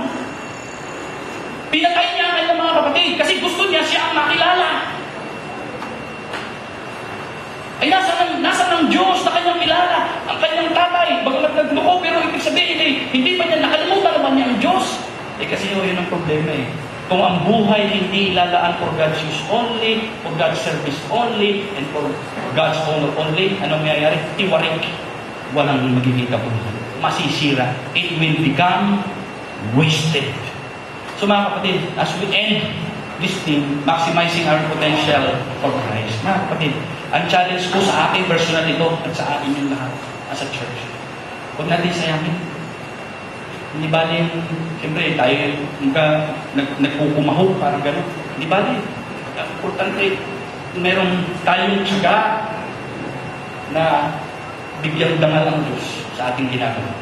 Pinatay niya ang kanyang mga kapatid kasi gusto niya siya ang makilala. Ay nasa ng Diyos na kanyang kilala, ang kanyang tatay, bagamat nagluko, pero ibig sabihin hindi pa niya nakalimutan naman niya ang Diyos. Kasi yun ang problema Kung ang buhay hindi ilalaan for God's use only, for God's service only, and for God's honor only, anong mayayari? Tiwarik. Walang magiging kabuluhan. Masisira. It will become wasted. So mga kapatid, as we end this thing, maximizing our potential for Christ. Mga kapatid, ang challenge ko sa aking personal ito at sa atin yung lahat as a church. Huwag natin sayangin. Hindi bali, siyempre tayo nagkukumaho, parang gano'n. Hindi bali. Importante, meron tayong tiyaga na bigyan dangal ang Diyos sa ating ginagawa.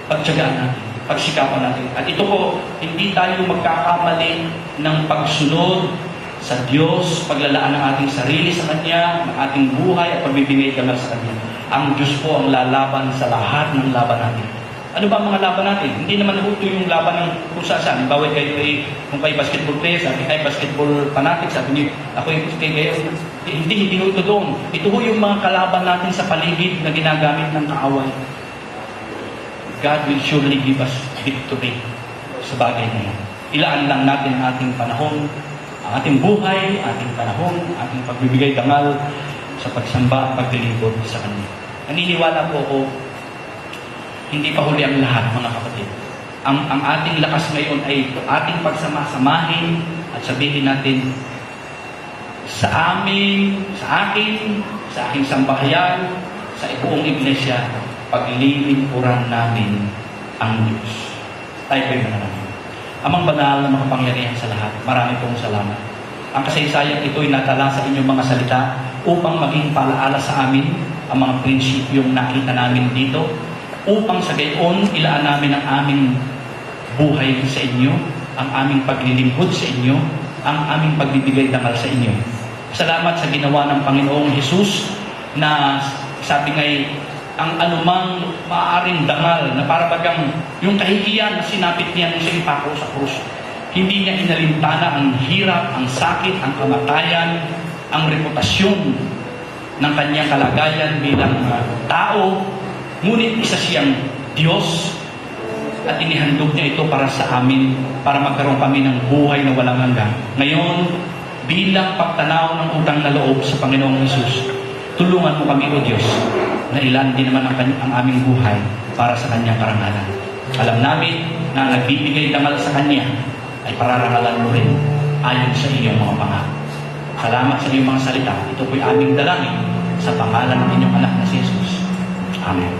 Pagtiyagaan natin. Pagsikapan natin. At ito po, hindi tayo magkakamali ng pagsunod sa Diyos, paglalaan ng ating sarili sa Kanya, ng ating buhay at pagbibigay dangal sa Kanya. Ang Diyos po ang lalaban sa lahat ng laban natin. Ano ba ang mga laban natin? Hindi naman ito yung laban ng kung saan. Bawal kayo kung kayo basketball player, sabi kayo basketball fanatic, sabi niyo, ako yung kayo. Hindi ito doon. Ito yung mga kalaban natin sa paligid na ginagamit ng kaaway. God will surely give us victory sa bagay na yan. Ilaan lang natin ang ating panahon, ang ating buhay, ating panahon, ating pagbibigay dangal sa pagsamba at paglilingkod sa Kanya. Naniniwala po ako, hindi pa huli ang lahat, mga kapatid. Ang ating lakas ngayon ay ating pagsama-samahin at sabihin natin, sa akin, sa aking sambahayan, sa buong iglesia, paglilingkuran namin ang Diyos. Tayo po'y manalangin. Amang banal na makapangyarihan sa lahat, marami pong salamat. Ang kasaysayan ito'y natala sa inyong mga salita upang maging paalaala sa amin ang mga prinsipyong nakita namin dito, upang sa gayon ilaan namin ang aming buhay sa inyo, ang aming paglilingkod sa inyo, ang aming pagbibigay dangal sa inyo. Salamat sa ginawa ng Panginoong Hesus na sabi ngay, ang anumang maaaring dangal na para bagang yung kahihiyan na sinapit niya nung siya ipako sa krus. Hindi niya inalintana ang hirap, ang sakit, ang kamatayan, ang reputasyon ng kanyang kalagayan bilang tao. Ngunit isa siyang Diyos at inihandog niya ito para sa amin, para magkaroon kami ng buhay na walang hanggan. Ngayon, bilang pagtanaw ng utang na loob sa Panginoong Hesus, tulungan mo kami, O Diyos, na ilan din naman ang aming buhay para sa Kanyang karangalan. Alam namin na nagbibigay dangal sa Kanya ay pararangalan mo rin ayon sa iyong mga pangako. Salamat sa iyong mga salita. Ito po'y aming dalangin sa pangalan ng inyong anak na si Jesus. Amen.